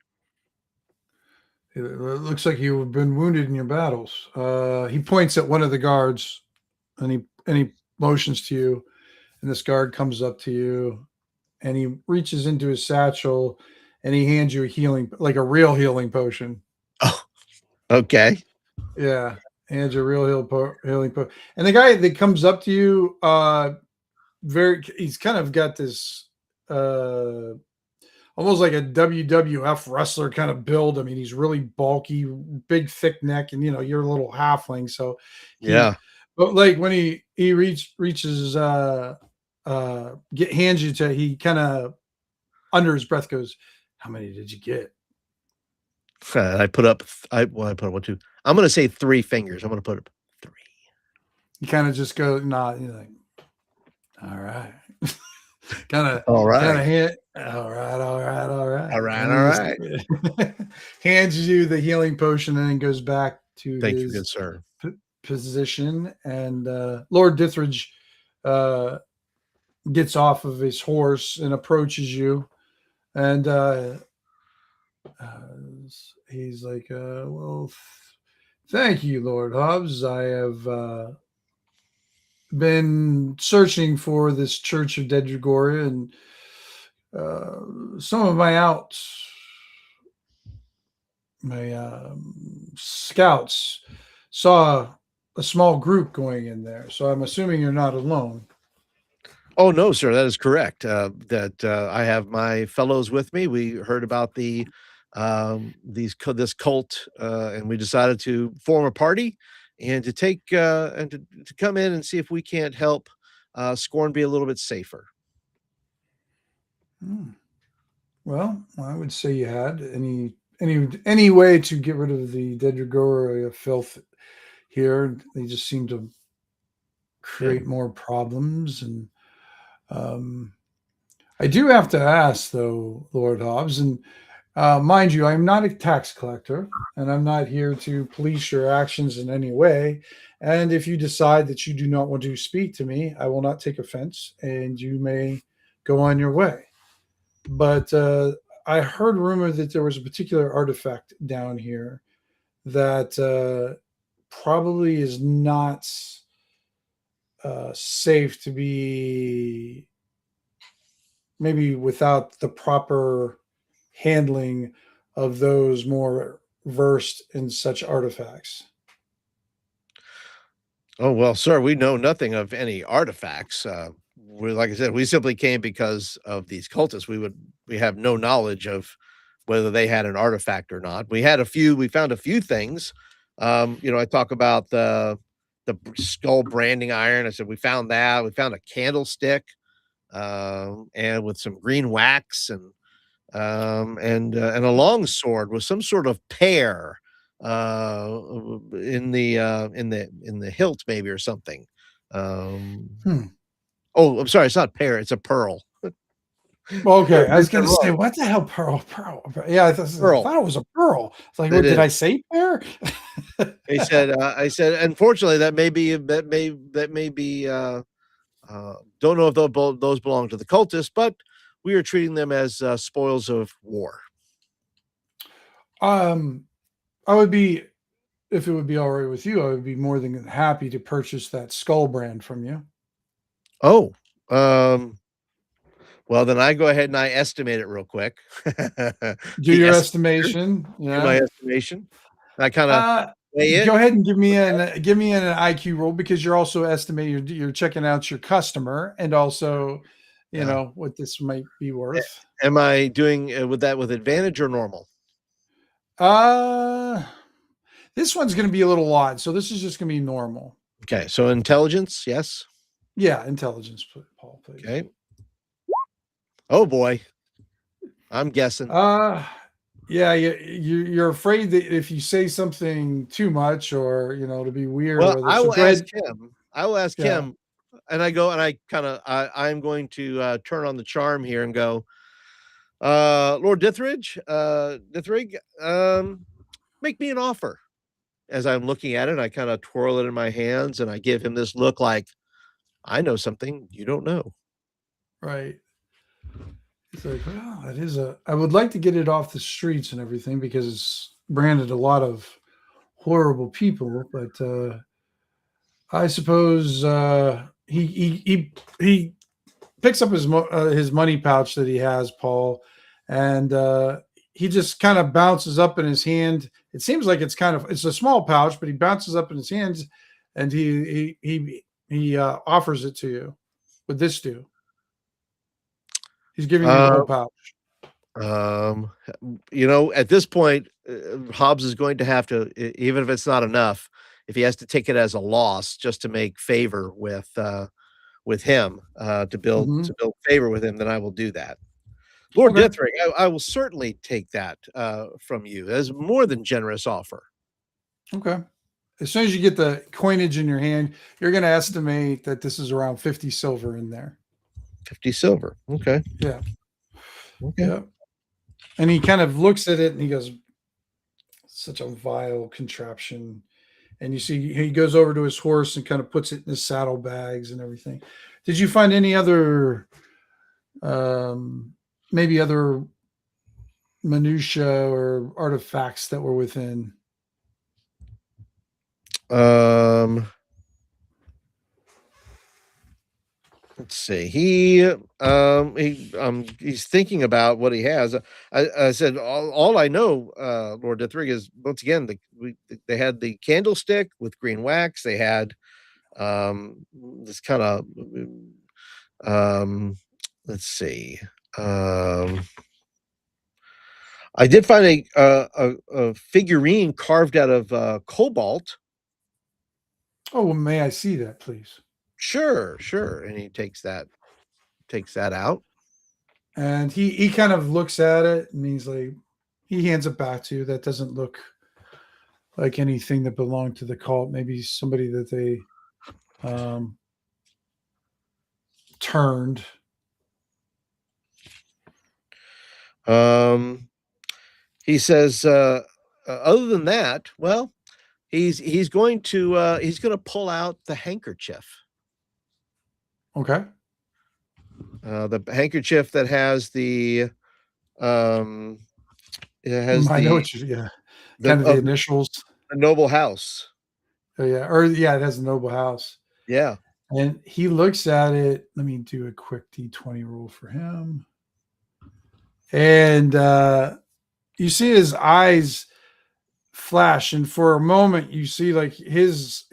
it looks like you've been wounded in your battles. He points at one of the guards, and he motions to you, and this guard comes up to you, and he reaches into his satchel, and he hands you a healing, like a real healing potion. Oh, okay. Yeah, hands you a real healing potion. And the guy that comes up to you, he's kind of got this almost like a WWF wrestler kind of build. I mean, he's really bulky, big, thick neck, and you're a little halfling, so Yeah. but like when he reaches hands you to, he kind of under his breath goes, "How many did you get?" I put up. I put up 1, 2. I'm going to say 3 fingers. I'm going to put up 3. You kind of just go, "Nah." You're like, "All right." All kind of right. hit. All right, all right, all right. All right. And All he right. just hands you the healing potion, and then goes back to Thank you, his good sir. position. And Lord Dithridge gets off of his horse and approaches you, and he's like, "Well, thank you, Lord Hobbs. I have been searching for this Church of Dedragoria, and some of my scouts saw a small group going in there. So I'm assuming you're not alone." Oh no, sir, that is correct. That I have my fellows with me. We heard about this cult, and we decided to form a party and to take and to come in and see if we can't help Scorn be a little bit safer. Hmm. Well, I would say you had any way to get rid of the Dedragoria filth here. They just seem to Yeah. create more problems. And um, I do have to ask, though, Lord Hobbs, and mind you, I'm not a tax collector, and I'm not here to police your actions in any way. And if you decide that you do not want to speak to me, I will not take offense, and you may go on your way. But I heard rumor that there was a particular artifact down here that probably is not safe to be, maybe without the proper handling of those more versed in such artifacts. Oh well, sir, we know nothing of any artifacts. Like I said, we simply came because of these cultists. We have no knowledge of whether they had an artifact or not. We found a few things. I talk about the skull branding iron. I said we found that. We found a candlestick, and with some green wax and a long sword with some sort of pear in the hilt maybe or something. Um, Hmm. oh, I'm sorry, it's not pear, it's a pearl. Well, okay, I They was said going to say, wrong. what the hell, pearl? Yeah, I Pearl. thought it was a pearl. It's like, It what did is. I say, pear? I said, unfortunately, that may be. Don't know if those belong to the cultists, but we are treating them as spoils of war. um, I would be, if it would be all right with you, I would be more than happy to purchase that skull brand from you. Oh, um, well, then I go ahead and I estimate it real quick. Do The your estimator, estimation. do my Yeah. estimation. I kind of Uh, weigh it. Go ahead and give me an IQ roll, because you're also estimating, you're checking out your customer, and also, Yeah. what this might be worth. Am I doing with that with advantage or normal? Uh, this one's going to be a little odd, so this is just going to be normal. Okay, so intelligence, yes. Yeah, intelligence, Paul, please. Okay. Oh boy, I'm guessing. Yeah, you're afraid that if you say something too much or to be weird or Well, whatever. I So will go ask ahead. him. I will ask Yeah. him, and I go and I kind of I'm going to turn on the charm here and go, Lord Dithrig, make me an offer. As I'm looking at it, I kind of twirl it in my hands and I give him this look like I know something you don't know. Right. It's like, well, it is I would like to get it off the streets and everything because it's branded a lot of horrible people, but I suppose he picks up his money pouch that he has, Paul, and he just kind of bounces up in his hand. It seems like it's a small pouch, but he bounces up in his hands, and he offers it to you. Would this do? He's giving you the Uh, whole pouch. um, at this point, Hobbs is going to have to, even if it's not enough, if he has to take it as a loss just to make favor with him, Hmm. to build favor with him, then I will do that. Lord Okay. Dithring, I will certainly take that from you as more than generous offer. Okay. As soon as you get the coinage in your hand, you're going to estimate that this is around 50 silver in there. 50 silver. Okay. Yeah. Okay. Yeah. And he kind of looks at it and he goes, such a vile contraption. And you see he goes over to his horse and kind of puts it in his saddlebags and everything. Did you find any other, maybe other minutia or artifacts that were within? Um, let's see. He's thinking about what he has. I said all I know, Lord Dithrig, is once again they had the candlestick with green wax. They had this kind of um, let's see. Um, I did find a figurine carved out of cobalt. Oh, well, may I see that, please? Sure, sure. And he takes that out. And he kind of looks at it and he's like, he hands it back to you. That doesn't look like anything that belonged to the cult. Maybe somebody that they um, turned. Um, he says, other than that, well, he's going to pull out the handkerchief. Okay. The handkerchief that has um, it has I know what you, yeah, the kind of the of initials. the noble house. Oh, yeah. Or, yeah, it has a noble house. Yeah. And he looks at it. Let me do a quick D20 roll for him. And you see his eyes flash, and for a moment you see like his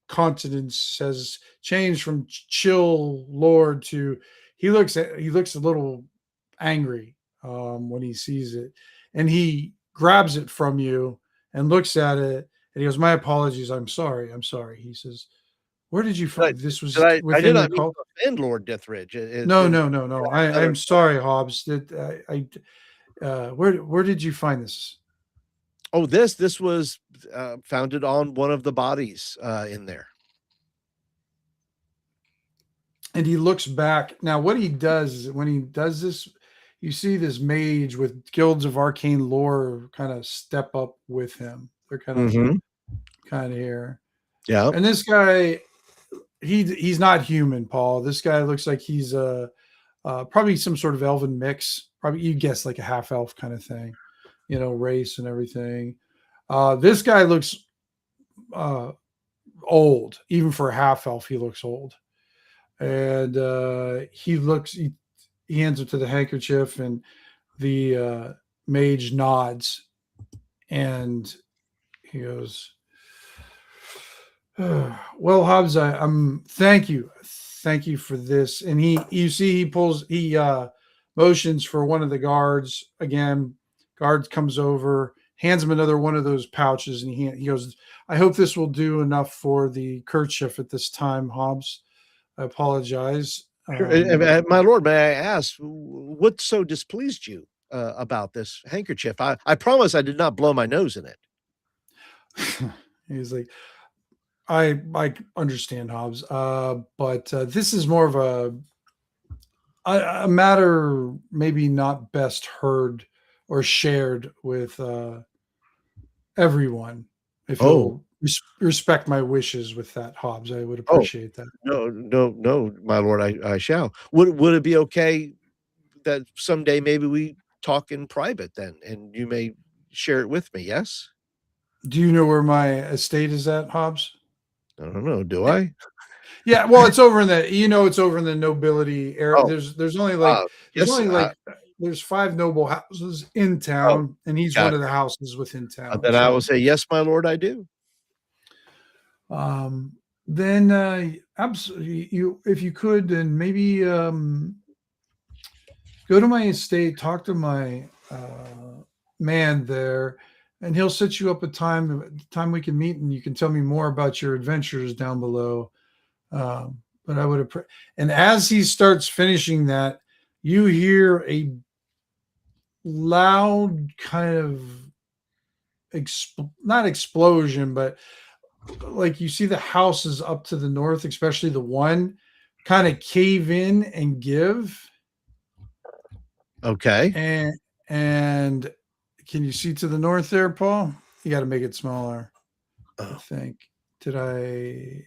countenance has changed from chill lord to he looks a little angry when he sees it, and he grabs it from you and looks at it and he goes, my apologies, I'm sorry, he says, where did you Did find this? did Was I did within your not mean call? to offend Lord Dithridge. No, no, no, no, Another I'm sorry, Hobbs, that where did you find this? this was founded on one of the bodies in there. And he looks back. Now, what he does is when he does this, you see this mage with guilds of arcane lore kind of step up with him. They're Mm-hmm. kind of here. Yeah. And this guy, he's not human, Paul. This guy looks like he's probably some sort of elven mix. Probably you guess like a half elf kind of thing, race and everything. This guy looks old, even for a half elf. He looks old, and he hands it to the handkerchief, and the mage nods, and he goes, well, Hobbs, I'm thank you for this. And you see he motions for one of the guards again. Guard comes over, hands him another one of those pouches, and he goes, I hope this will do enough for the kerchief at this time, Hobbs. I apologize. Sure. My lord, may I ask what so displeased you about this handkerchief? I promise I did not blow my nose in it. He's like, I understand, Hobbs, but this is more of a matter maybe not best heard or shared with everyone. If Oh, you'll respect my wishes with that, Hobbs, I would oh, appreciate that. no, no, no, my lord, I shall. Would it be okay that someday maybe we talk in private then, and you may share it with me? Yes. Do you know where my estate is at, Hobbs? I don't know. Do I? Yeah, well, it's over in it's over in the nobility area. Oh, There's only like there's yes. only like there's 5 noble houses in Oh, town, and he's one got of the houses within town. then I will So say yes, my lord. I do. um then absolutely, you if you could, then maybe go to my estate, talk to my man there, and he'll set you up a time we can meet, and you can tell me more about your adventures down below. But I would have, and as he starts finishing that, you hear a loud kind of not explosion, but like you see the houses up to the north, especially the one, kind of cave in and give. Okay. And can you see to the north there, Paul? You got to make it smaller. I Oh, think. Did I?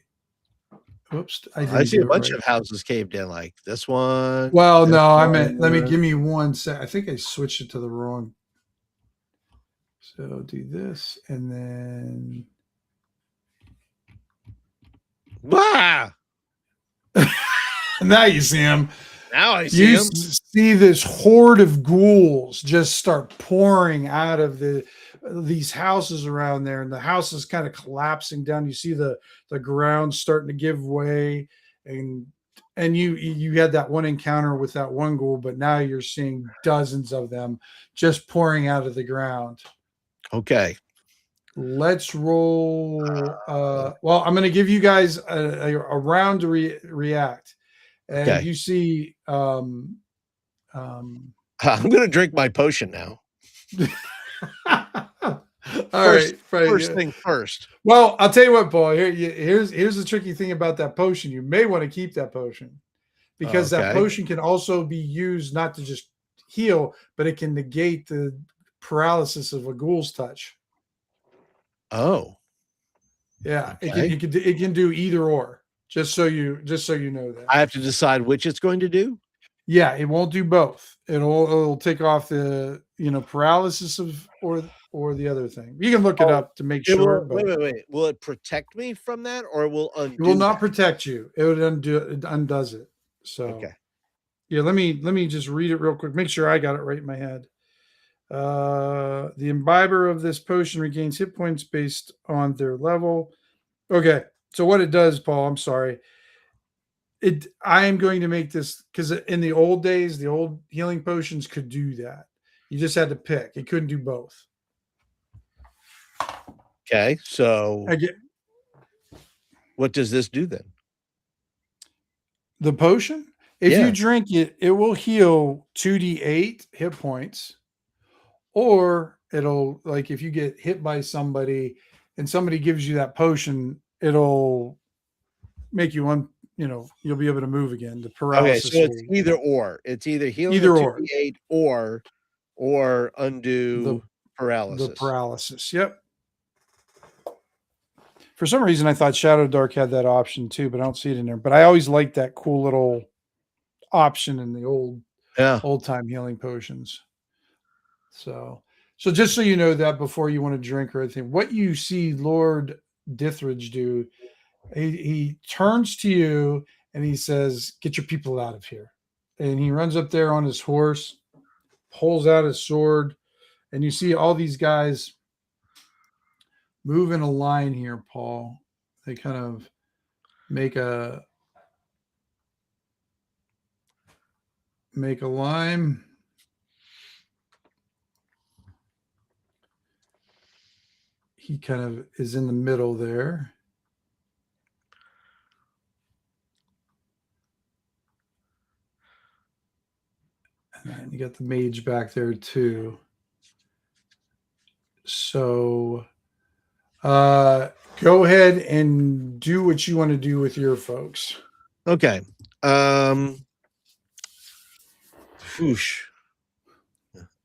Oops, I I didn't see a do it bunch right. of houses caved in, like this one. Well, This no, I meant, let me one. give me one sec. I think I switched it to the wrong. So do this and then Ah! now you see him. Now I see You him. see this horde of ghouls just start pouring out of these houses around there, and the house is kind of collapsing down. You see the ground starting to give way, and you had that one encounter with that one ghoul, but now you're seeing dozens of them just pouring out of the ground. Okay. Let's roll. Well, I'm going to give you guys a round to react, and Okay. you see. I'm gonna drink my potion now. All First, right, right. first Yeah. thing first. Well, I'll tell you what, Paul. Here's the tricky thing about that potion. You may want to keep that potion because that Okay. potion can also be used not to just heal, but it can negate the paralysis of a ghoul's touch. Oh. Yeah, Okay. it can do either or. Just so you know that. I have to decide which it's going to do. Yeah, it won't do both. It'll take off the paralysis of or the other thing. You can look it Oh, up to make it sure, will. but Wait. Will it protect me from that, or it will it will undo not that? protect you. It would it undoes it. So Okay. yeah, let me just read it real quick. Make sure I got it right in my head. The imbiber of this potion regains hit points based on their level. Okay, so what it does, Paul, I'm sorry. I am going to make this because in the old days, the old healing potions could do that. You just had to pick. It couldn't do both. Okay. So, I get what does this do then? the potion. If you Yeah. drink it, it will heal 2d8 hit points, or it'll, like, if you get hit by somebody and somebody gives you that potion, it'll make you you'll be able to move again. The Okay. So paralysis it's will either or. It's either healing either of two or d eight or the undo paralysis. paralysis. Yep. For some reason, I thought Shadowdark had that option too, but I don't see it in there. But I always liked that cool little option in the Yeah. old time healing potions. So just so you know that before you want to drink or anything, what you see Lord Dithridge do, he turns to you and he says, "Get your people out of here." And he runs up there on his horse, pulls out his sword, and you see all these guys move in a line here, Paul. They kind of make a line. He kind of is in the middle there. You got the mage back there too. So go ahead and do what you want to do with your folks. Okay. Whoosh.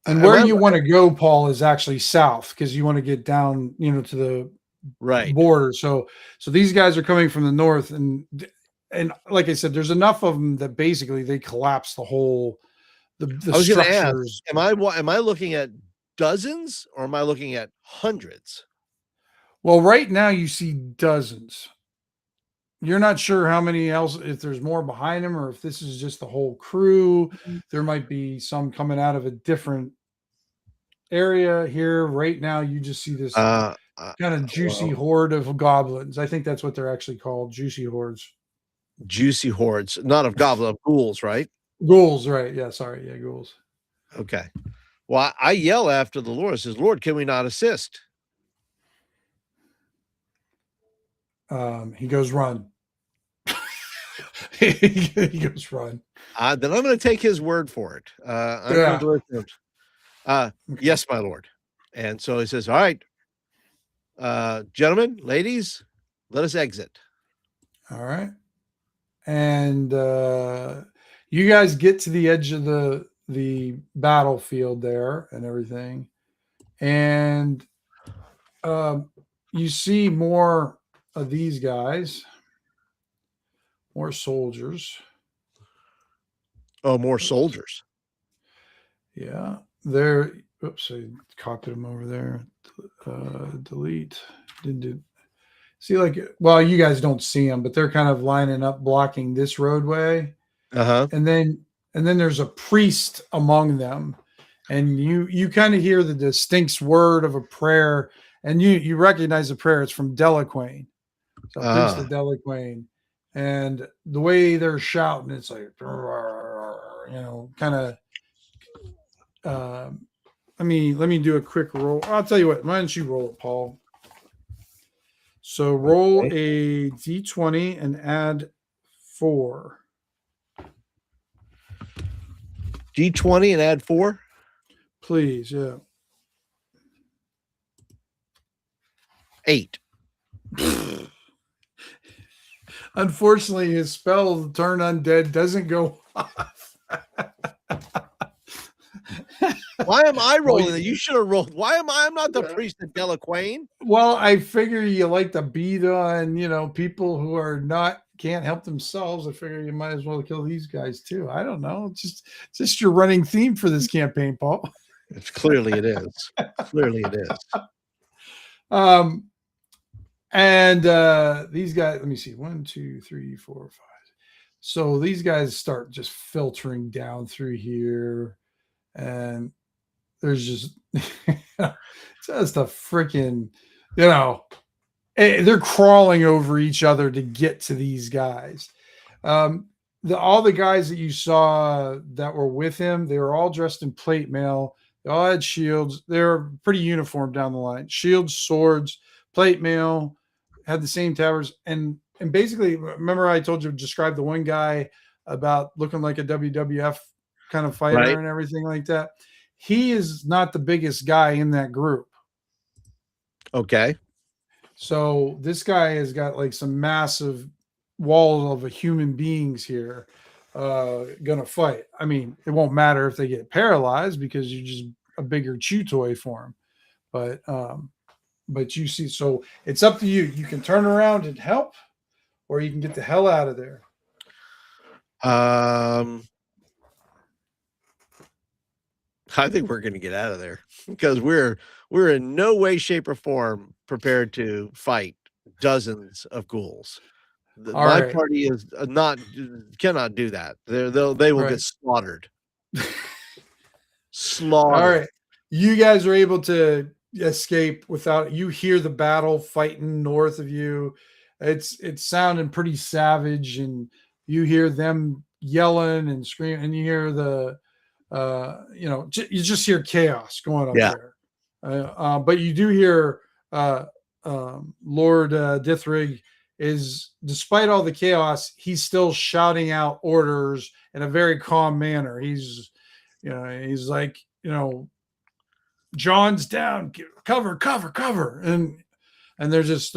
And where you want to go, Paul, is actually south because you want to get down, to the border. So these guys are coming from the north, and like I said, there's enough of them that basically they collapse the whole the I was structures. Am I looking at dozens or am I looking at hundreds? Well, right now you see dozens. You're not sure how many else, if there's more behind them or if this is just the whole crew. There might be some coming out of a different area here. Right now, you just see this kind of juicy horde of goblins. I think that's what they're actually called, juicy hordes. Juicy hordes, not of goblins, ghouls, right? Ghouls, right? Yeah, sorry, yeah, ghouls. Okay. Well, I yell after the Lord. Says, "Lord, can we not assist?" He goes, "Run." he goes, "Run." Then I'm going to take his word for it. I'm going to listen. Yes, my lord. And so he says, "All right, gentlemen, ladies, let us exit." All right. And you guys get to the edge of the battlefield there and everything, and you see more of these guys, more soldiers. Oh, more soldiers. Yeah, they're. Oops, I copied them over there. Delete. Didn't do. See, well, you guys don't see them, but they're kind of lining up, blocking this roadway. And then there's a priest among them, and you kind of hear the distinct word of a prayer, and you recognize the prayer. It's from Delaquain. So priest of Delaquain, and the way they're shouting, it's like, kind of. Let me do a quick roll. I'll tell you what. Why don't you roll it, Paul? So roll a d20 and add 4. D20 and add 4? Please, yeah. 8. Unfortunately, his spell turn undead doesn't go off. Why am I rolling? You should have rolled. Why am I? I'm not the priest of Delaquain. Well, I figure you like to beat on, people who can't help themselves. I figure you might as well kill these guys too. I don't know. It's just your running theme for this campaign, Paul. It's clearly it is. Clearly it is. And these guys, let me see, 1, 2, 3, 4, 5. So these guys start just filtering down through here, and there's just just a freaking, they're crawling over each other to get to these guys. All the guys that you saw that were with him, they were all dressed in plate mail. They all had shields. They're pretty uniform down the line. Shields, swords, plate mail, had the same tabards. And basically, remember I told you to describe the one guy about looking like a WWF kind of fighter and everything like that. He is not the biggest guy in that group. Okay. So this guy has got like some massive wall of human beings here gonna fight. I mean, it won't matter if they get paralyzed because you're just a bigger chew toy for them. But you see, so it's up to you. You can turn around and help, or you can get the hell out of there. I think we're going to get out of there because we're in no way, shape, or form prepared to fight dozens of ghouls. My party is cannot do that. They will get slaughtered. Slaughtered. All right, you guys are able to escape without. You hear the battle fighting north of you. It's sounding pretty savage, and you hear them yelling and screaming, and you hear the. You just hear chaos going up there. But you do hear Lord Dithrig is, despite all the chaos, he's still shouting out orders in a very calm manner. He's he's like, John's down, cover, cover, cover. And they're just,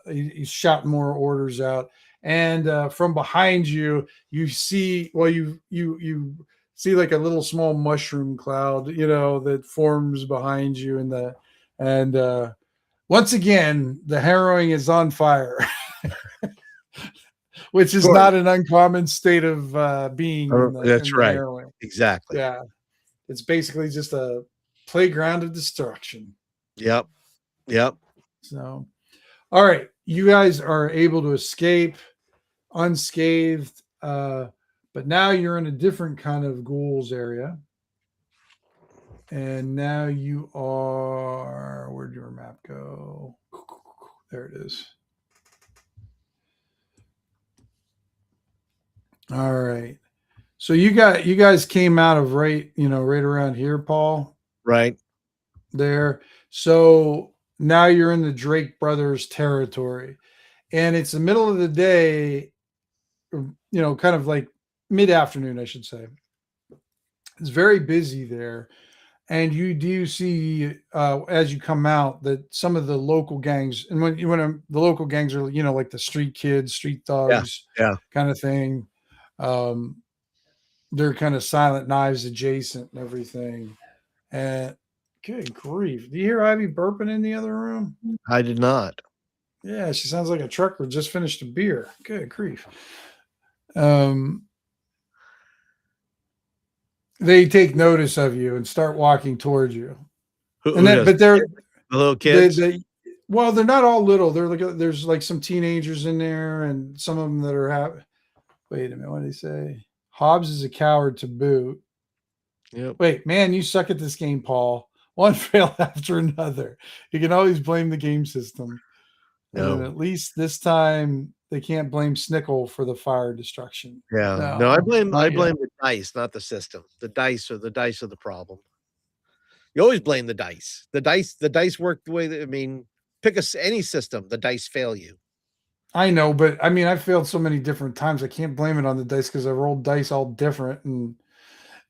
he's shouting more orders out. And from behind you, you see, you see like a little small mushroom cloud, that forms behind you. And once again, the harrowing is on fire, which is not an uncommon state of being in That's the right. harrowing. Exactly. Yeah. It's basically just a playground of destruction. Yep. So, all right. You guys are able to escape unscathed. But now you're in a different kind of ghouls area. And now you are, where'd your map go? There it is. All right. So you guys came out of right around here, Paul. Right. There. So now you're in the Drake brothers territory. And it's the middle of the day, kind of like mid-afternoon, I should say. It's very busy there. And you do see as you come out that some of the local gangs, and when the local gangs are, like the street kids, street thugs, kind of thing. They're kind of Silent Knives adjacent and everything. And good grief. Do you hear Ivy burping in the other room? I did not. Yeah, she sounds like a trucker just finished a beer. Good grief. They take notice of you and start walking towards you. But they're the little kids. Well, they're not all little. There's like some teenagers in there, and some of them that are wait a minute, what did he say? Hobbs is a coward to boot. Yep. Wait, man, you suck at this game, Paul. One fail after another. You can always blame the game system. No. And at least this time they can't blame Snickle for the fire destruction. Yeah. No, I blame the dice, not the system. The dice are the problem. You always blame the dice. The dice work the way that, pick any system, the dice fail you. I know, but I failed so many different times. I can't blame it on the dice because I rolled dice all different. And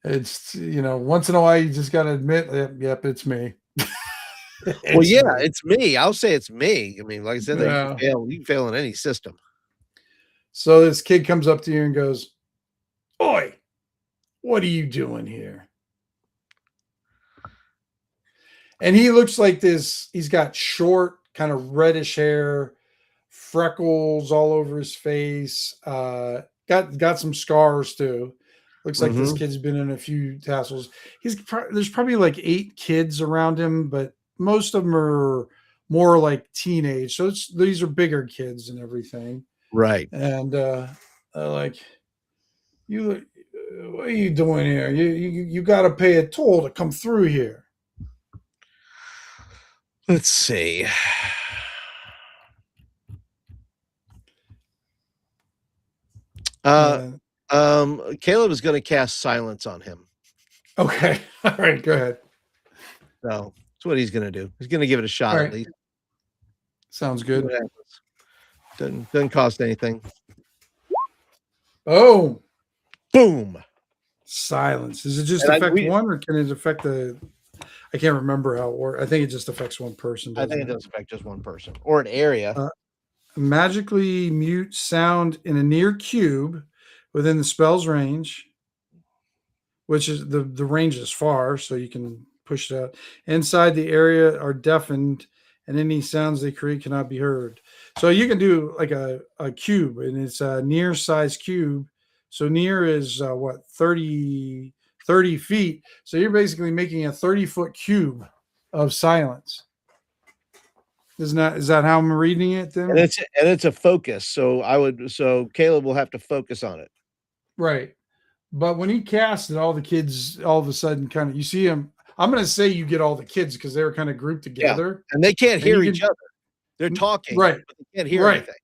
it's, once in a while you just got to admit, yep, it's me. It's me. I'll say it's me. Like I said, you can fail in any system. So this kid comes up to you and goes, "Oi, what are you doing here?" And he looks like this. He's got short, kind of reddish hair, freckles all over his face. Got some scars too. Looks like this kid's been in a few tassels. There's probably like 8 kids around him, but most of them are more like teenage. So these are bigger kids and everything. Right. And like, what are you doing here? You got to pay a toll to come through here. Let's see. Caleb is going to cast silence on him. Okay. All right. Go ahead. So that's what he's going to do. He's going to give it a shot at least. Sounds good. Doesn't cost anything. Oh. Boom. Silence. Does it just affect one, or can it affect I can't remember how it works. I think it just affects one person. I think it does affect just one person or an area. Magically mute sound in a near cube within the spell's range, which is the range is far, so you can push it out. Inside the area are deafened, and any sounds they create cannot be heard. So you can do like a cube, and it's a near size cube. So near is 30 feet. So you're basically making a 30-foot cube of silence. Is that how I'm reading it then? And it's a focus. So Caleb will have to focus on it. Right. But when he casts it, all the kids all of a sudden kind of, you see him. I'm going to say you get all the kids because they were kind of grouped together. And they can't hear each other. They're talking. Right. But they can't hear anything.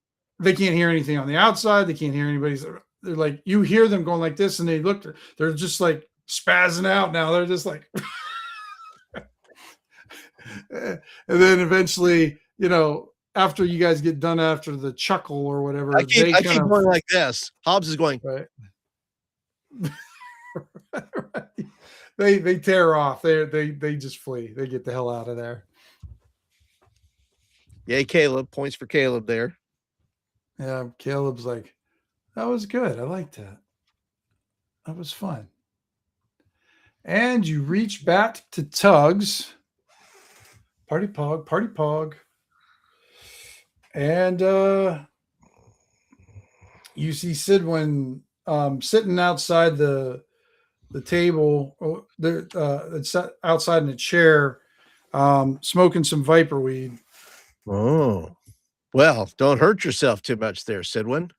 They can't hear anything on the outside. They can't hear anybody's. They're like, you hear them going like this, and they're just like spazzing out now. They're just like, and then eventually, after you guys get done after the chuckle or whatever, I keep going like this. Hobbs is going. Right. Right. they tear off. They just flee. They get the hell out of there. Yay, Caleb. Points for Caleb there. Yeah, Caleb's like, that was good. I liked that. That was fun. And you reach back to Tugs. Party Pog, Party Pog. And you see Sidwin sitting outside the table, it's outside in a chair, smoking some viper weed. Oh, well, don't hurt yourself too much there, Sidwin.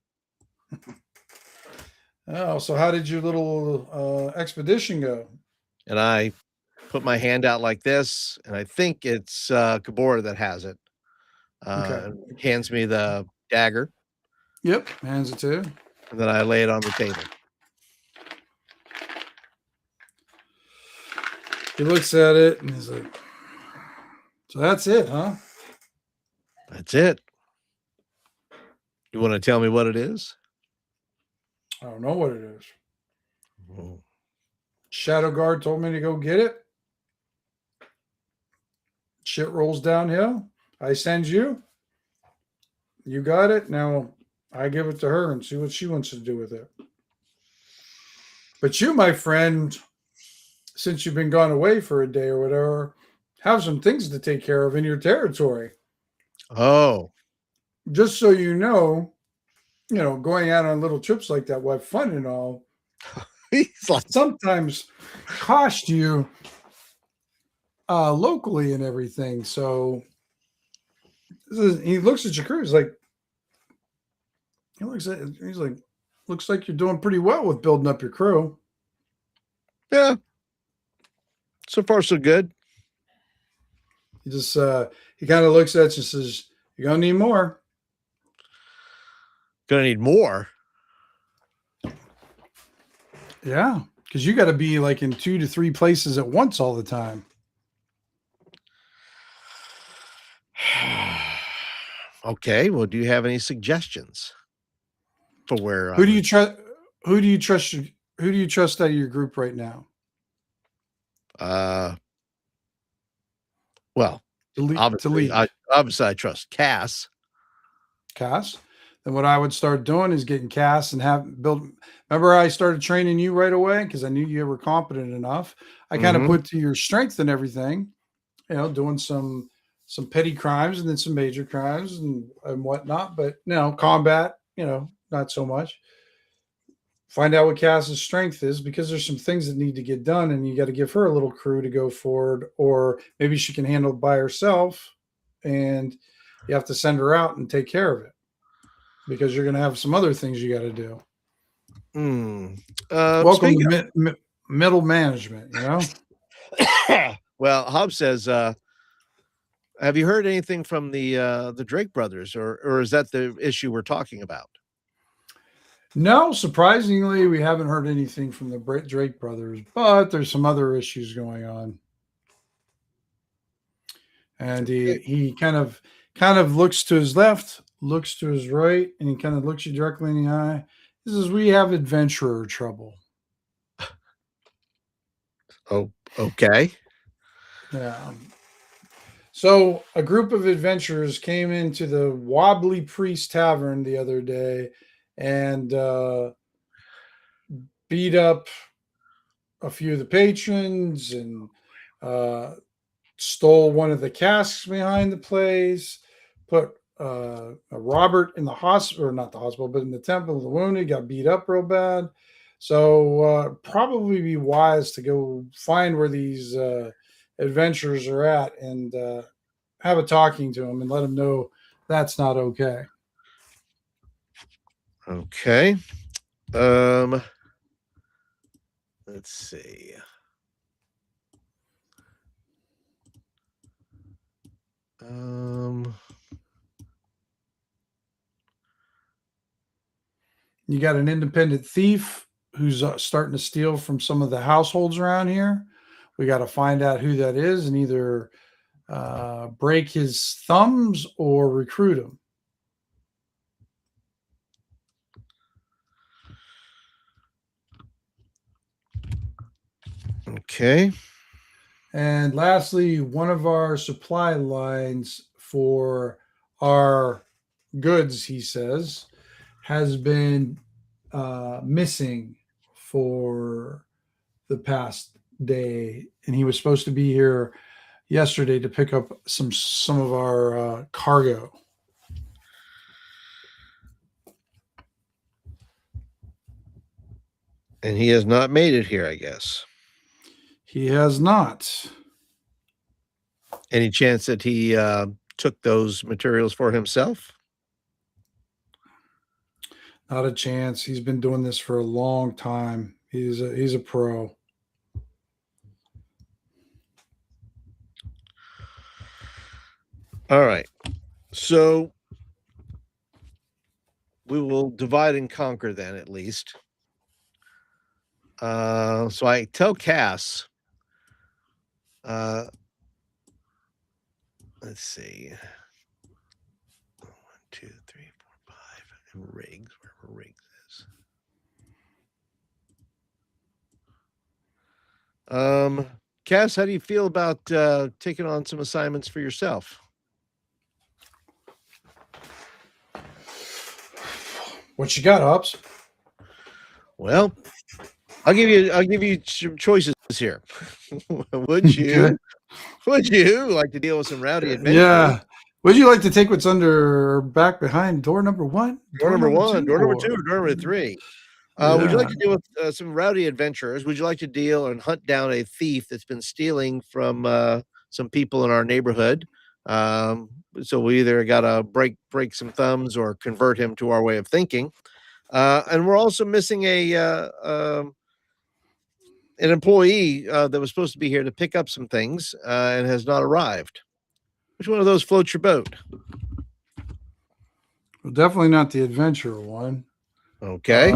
Oh, so how did your little expedition go? And I put my hand out like this, and I think it's Gabor that has it. Okay. Hands me the dagger. Yep, hands it to you. And then I lay it on the table. He looks at it and he's like, so that's it, huh? That's it. You want to tell me what it is? I don't know what it is. Oh. Shadow Guard told me to go get it. Shit rolls downhill. I send you. You got it. Now I give it to her and see what she wants to do with it. But you, my friend, since you've been gone away for a day or whatever, have some things to take care of in your territory. Oh. Just so you know, going out on little trips like that, what fun and all, sometimes cost you locally and everything. So he looks at your crew. He's like, looks like you're doing pretty well with building up your crew. Yeah. So far, so good. He just he kind of looks at you and says, "You're gonna need more." Gonna need more. Yeah, because you got to be like in 2 to 3 places at once all the time. Okay. Well, do you have any suggestions for where? Who do you trust? Who do you trust? Who do you trust out of your group right now? Well, obviously, I trust Cass. Cass. Then what I would start doing is getting Cass and have build. Remember, I started training you right away because I knew you were competent enough. I kind of put to your strength and everything, doing some petty crimes and then some major crimes and whatnot. But combat, not so much. Find out what Cass's strength is because there's some things that need to get done, and you got to give her a little crew to go forward, or maybe she can handle it by herself, and you have to send her out and take care of it because you're going to have some other things you got to do. Welcome to middle management, Well, Hobbs says, have you heard anything from the Drake brothers, or is that the issue we're talking about? No, surprisingly, we haven't heard anything from the Drake brothers, but there's some other issues going on. And he kind of looks to his left, looks to his right, and he kind of looks you directly in the eye. He says, "We have adventurer trouble." Oh, okay. Yeah. So a group of adventurers came into the Wobbly Priest Tavern the other day and beat up a few of the patrons and stole one of the casks behind the place, put Robert in the hospital, or not the hospital, but in the Temple of the Wounded, got beat up real bad. So probably be wise to go find where these adventurers are at and have a talking to them and let them know that's not okay. Okay. Let's see. You got an independent thief who's starting to steal from some of the households around here. We got to find out who that is and either break his thumbs or recruit him. Okay. And lastly, one of our supply lines for our goods, he says, has been missing for the past day, and he was supposed to be here yesterday to pick up some of our cargo. And he has not made it here, I guess. He has not. Any chance that he took those materials for himself? Not a chance. He's been doing this for a long time. He's a pro. All right. So we will divide and conquer then, at least. So I tell Cass, let's see. 1, 2, 3, 4, 5. And Riggs, wherever Riggs is. Cass, how do you feel about taking on some assignments for yourself? What you got, Hobbs? Well, I'll give you some choices here. Would you like to deal with some rowdy adventures? Yeah. Would you like to take what's under back behind door number 1? Door number 1, door number 2, or- door number 3. Yeah. Would you like to deal with some rowdy adventurers? Would you like to deal and hunt down a thief that's been stealing from some people in our neighborhood? So we either got to break some thumbs or convert him to our way of thinking. And we're also missing an employee that was supposed to be here to pick up some things and has not arrived. Which one of those floats your boat? Well, definitely not the adventurer one. Okay.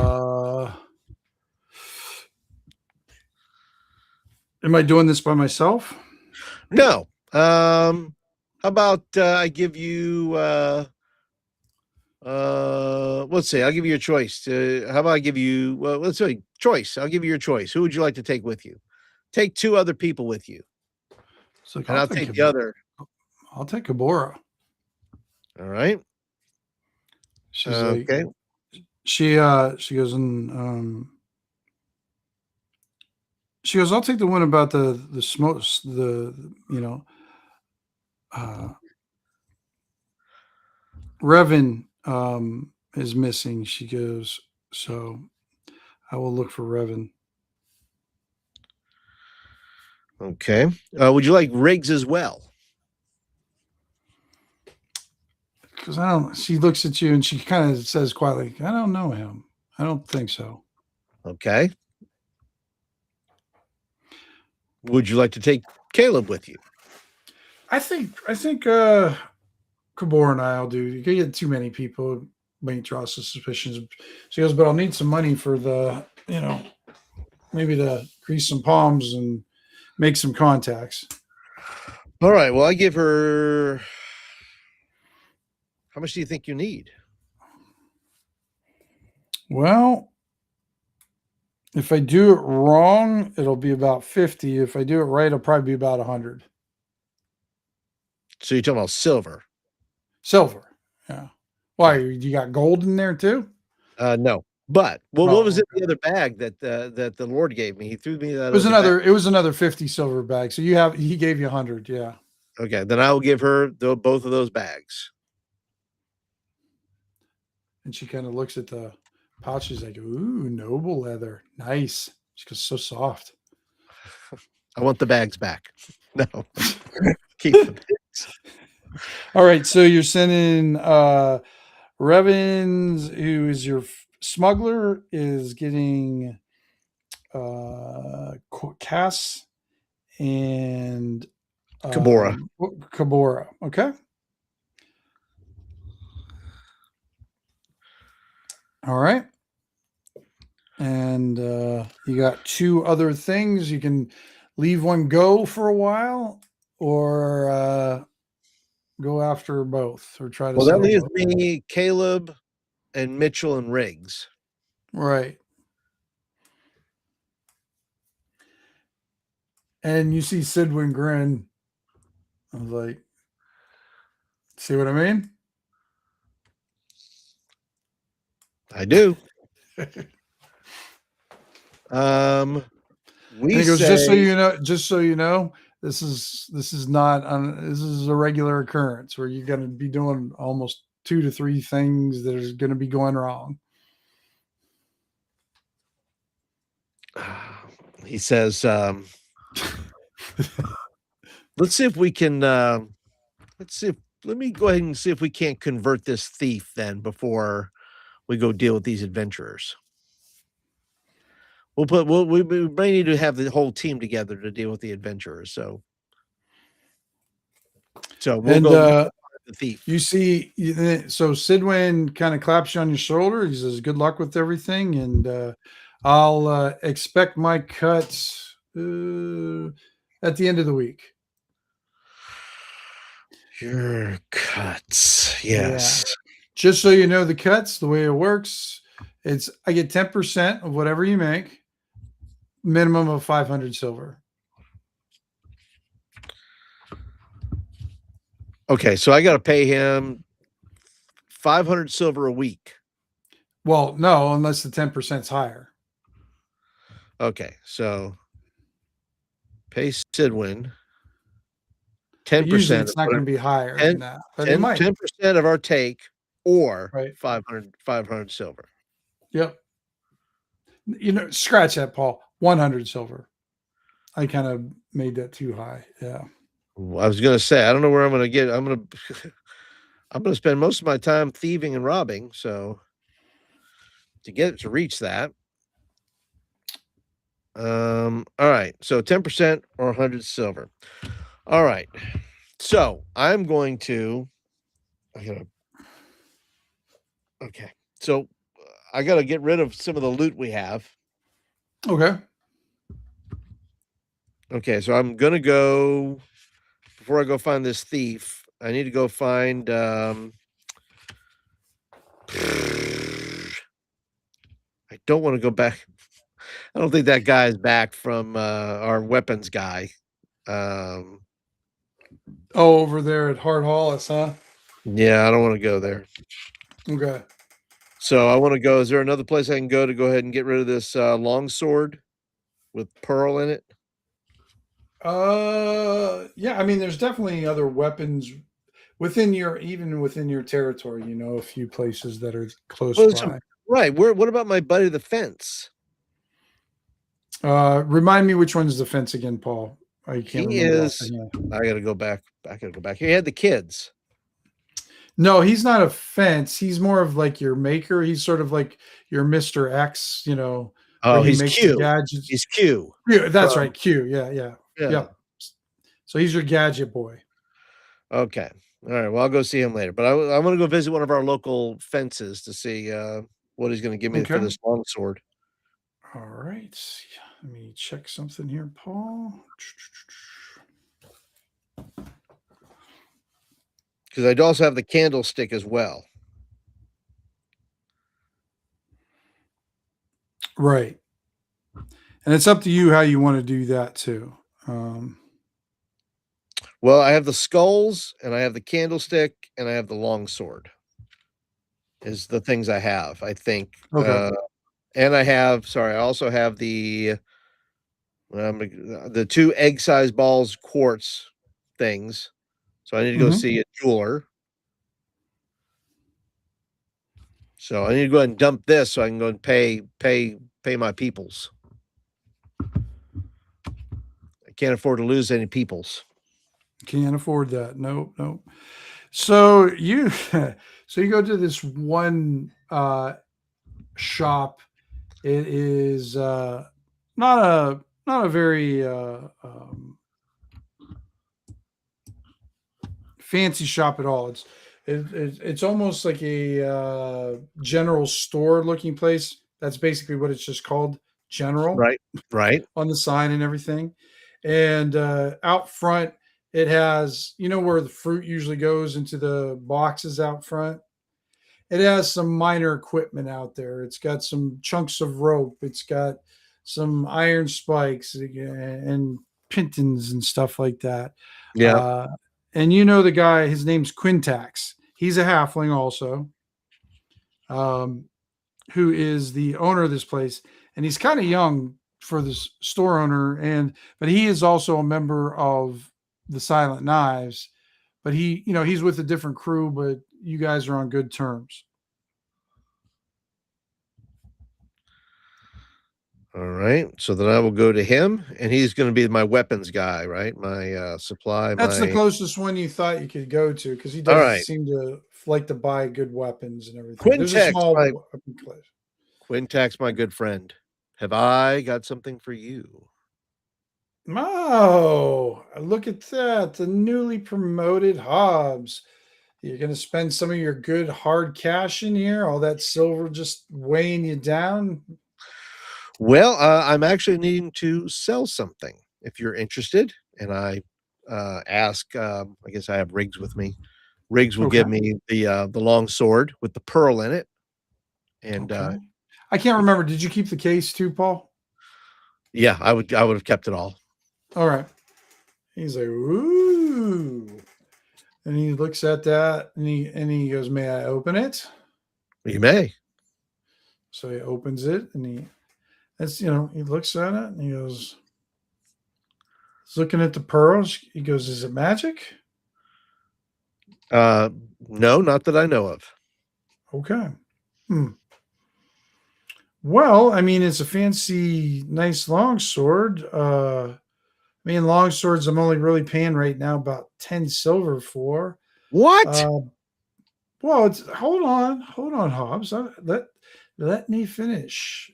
Am I doing this by myself? No. How about I give you let's see, I'll give you a choice. How about I give you let's say choice. I'll give you your choice. Who would you like to take with you? Take 2 other people with you. So And I'll take the other. I'll take Kabora. All right. She's okay. like, she goes and she goes, I'll take the one about the smokes, Revan is missing. She goes, so I will look for Revan. Okay. Would you like Riggs as well? Because I don't. She looks at you and she kind of says quietly, "I don't know him. I don't think so." Okay. Would you like to take Caleb with you? I think Kabor and I'll do. You can get too many people, may draw some suspicions. She goes, but I'll need some money for the, maybe to grease some palms and make some contacts. All right. Well, I give her. How much do you think you need? Well, if I do it wrong, it'll be about 50. If I do it right, it'll probably be about 100. So you're talking about silver? Silver. Yeah. Why? You got gold in there too? No. But what was in the other bag that the Lord gave me? He threw me that. It was another 50 silver bag. So he gave you 100. Yeah. Okay. Then I will give her both of those bags. And she kind of looks at the pouch. She's like, ooh, noble leather. Nice. She goes, so soft. I want the bags back. No. Keep the bags. All right. So you're sending Revens, who is your smuggler, is getting Cass and Kabora. Okay. All right. And you got 2 other things. You can leave one go for a while or go after both or try to. Well, that leaves me Caleb and Mitchell and Riggs. Right. And you see Sidwin grin. I was like, see what I mean? I do. And We he goes, say, just so you know, this is not this is a regular occurrence where you're going to be doing almost 2 to 3 things that are going to be going wrong. he says, let's see if we can, let's see if, let me go ahead and see if we can't convert this thief then before we go deal with these adventurers. We may need to have the whole team together to deal with the adventurers. So we'll And go find the thief. you see, so Sidwin kind of claps you on your shoulder. He says, "Good luck with everything, and I'll expect my cuts at the end of the week." Your cuts, Yeah. yes. Just so you know, the cuts, the way it works, it's I get 10% of whatever you make, minimum of 500 silver. Okay, so I got to pay him 500 silver a week. Well, no, unless the 10% is higher. Okay, so pay Sidwin 10%. Usually it's not going to be higher 10, than that, but it might. 10% of our take or Right. 500 silver. Yep. Scratch that, Paul. 100 silver. I kind of made that too high. Yeah. I was going to say, I don't know where I'm going to get. I'm going to spend most of my time thieving and robbing. So to reach that. All right. So 10% or 100 silver. All right. So I'm going to, okay. So I got to get rid of some of the loot we have. Okay. Okay. So I'm going to go, before I go find this thief, I need to go find, I don't want to go back. I don't think that guy's back from our weapons guy. Over there at Hard Hollis, huh? Yeah, I don't want to go there. Okay. So I want to go. Is there another place I can go ahead and get rid of this long sword with pearl in it? Yeah. I mean, there's definitely other weapons within your territory. A few places that are close by. Right. What about my buddy the fence? Remind me which one's the fence again, Paul. I can't remember. I got to go back. I got to go back. He had the kids. No, he's not a fence. He's more of like your maker. He's sort of like your Mr. X, Oh, he he's makes Q. Gadgets. He's Q. Yeah, that's right. Q. Yeah. Yep. So he's your gadget boy. Okay. All right. Well, I'll go see him later. But I'm going to go visit one of our local fences to see what he's going to give me for this long sword. All right. Let me check something here, Paul. Because I'd also have the candlestick as well. Right. And it's up to you how you want to do that too. Well, I have the skulls and I have the candlestick and I have the long sword is the things I have, I think. Okay. And I also have the 2 egg-sized balls quartz things. So I need to go see a jeweler. So I need to go ahead and dump this so I can go and pay my peoples. I can't afford to lose any peoples. Can't afford that. Nope. So you go to this one shop. It is not a very fancy shop at all. It's almost like a general store looking place. That's basically what it's just called, general. Right. On the sign and everything. And out front, it has, where the fruit usually goes into the boxes out front. It has some minor equipment out there. It's got some chunks of rope. It's got some iron spikes and pintons and stuff like that. Yeah. And you know the guy, his name's Quintax. He's a halfling also, who is the owner of this place, and he's kind of young for this store owner, but he is also a member of the Silent Knives. But he's with a different crew, but you guys are on good terms. All right. So then I will go to him, and he's going to be my weapons guy, right? My supply. That's the closest one you thought you could go to, because he All does right. seem to like to buy good weapons and everything. There's a Quintex, small weapon place. Quintax, my good friend. Have I got something for you? Oh, look at that. The newly promoted Hobbs. You're going to spend some of your good hard cash in here, all that silver just weighing you down. Well, I'm actually needing to sell something if you're interested. And I ask, I guess I have Riggs with me. Riggs will give me the long sword with the pearl in it. And I can't remember. Did you keep the case too, Paul? Yeah, I would have kept it all. All right. He's like, ooh. And he looks at that and he goes, may I open it? You may. So he opens it and he looks at it and he goes, he's looking at the pearls. He goes, is it magic? No, not that I know of. Okay. Well, I mean, it's a fancy, nice longsword. Longswords I'm only really paying right now about 10 silver for. What? Well, hold on, Hobbs. Let me finish.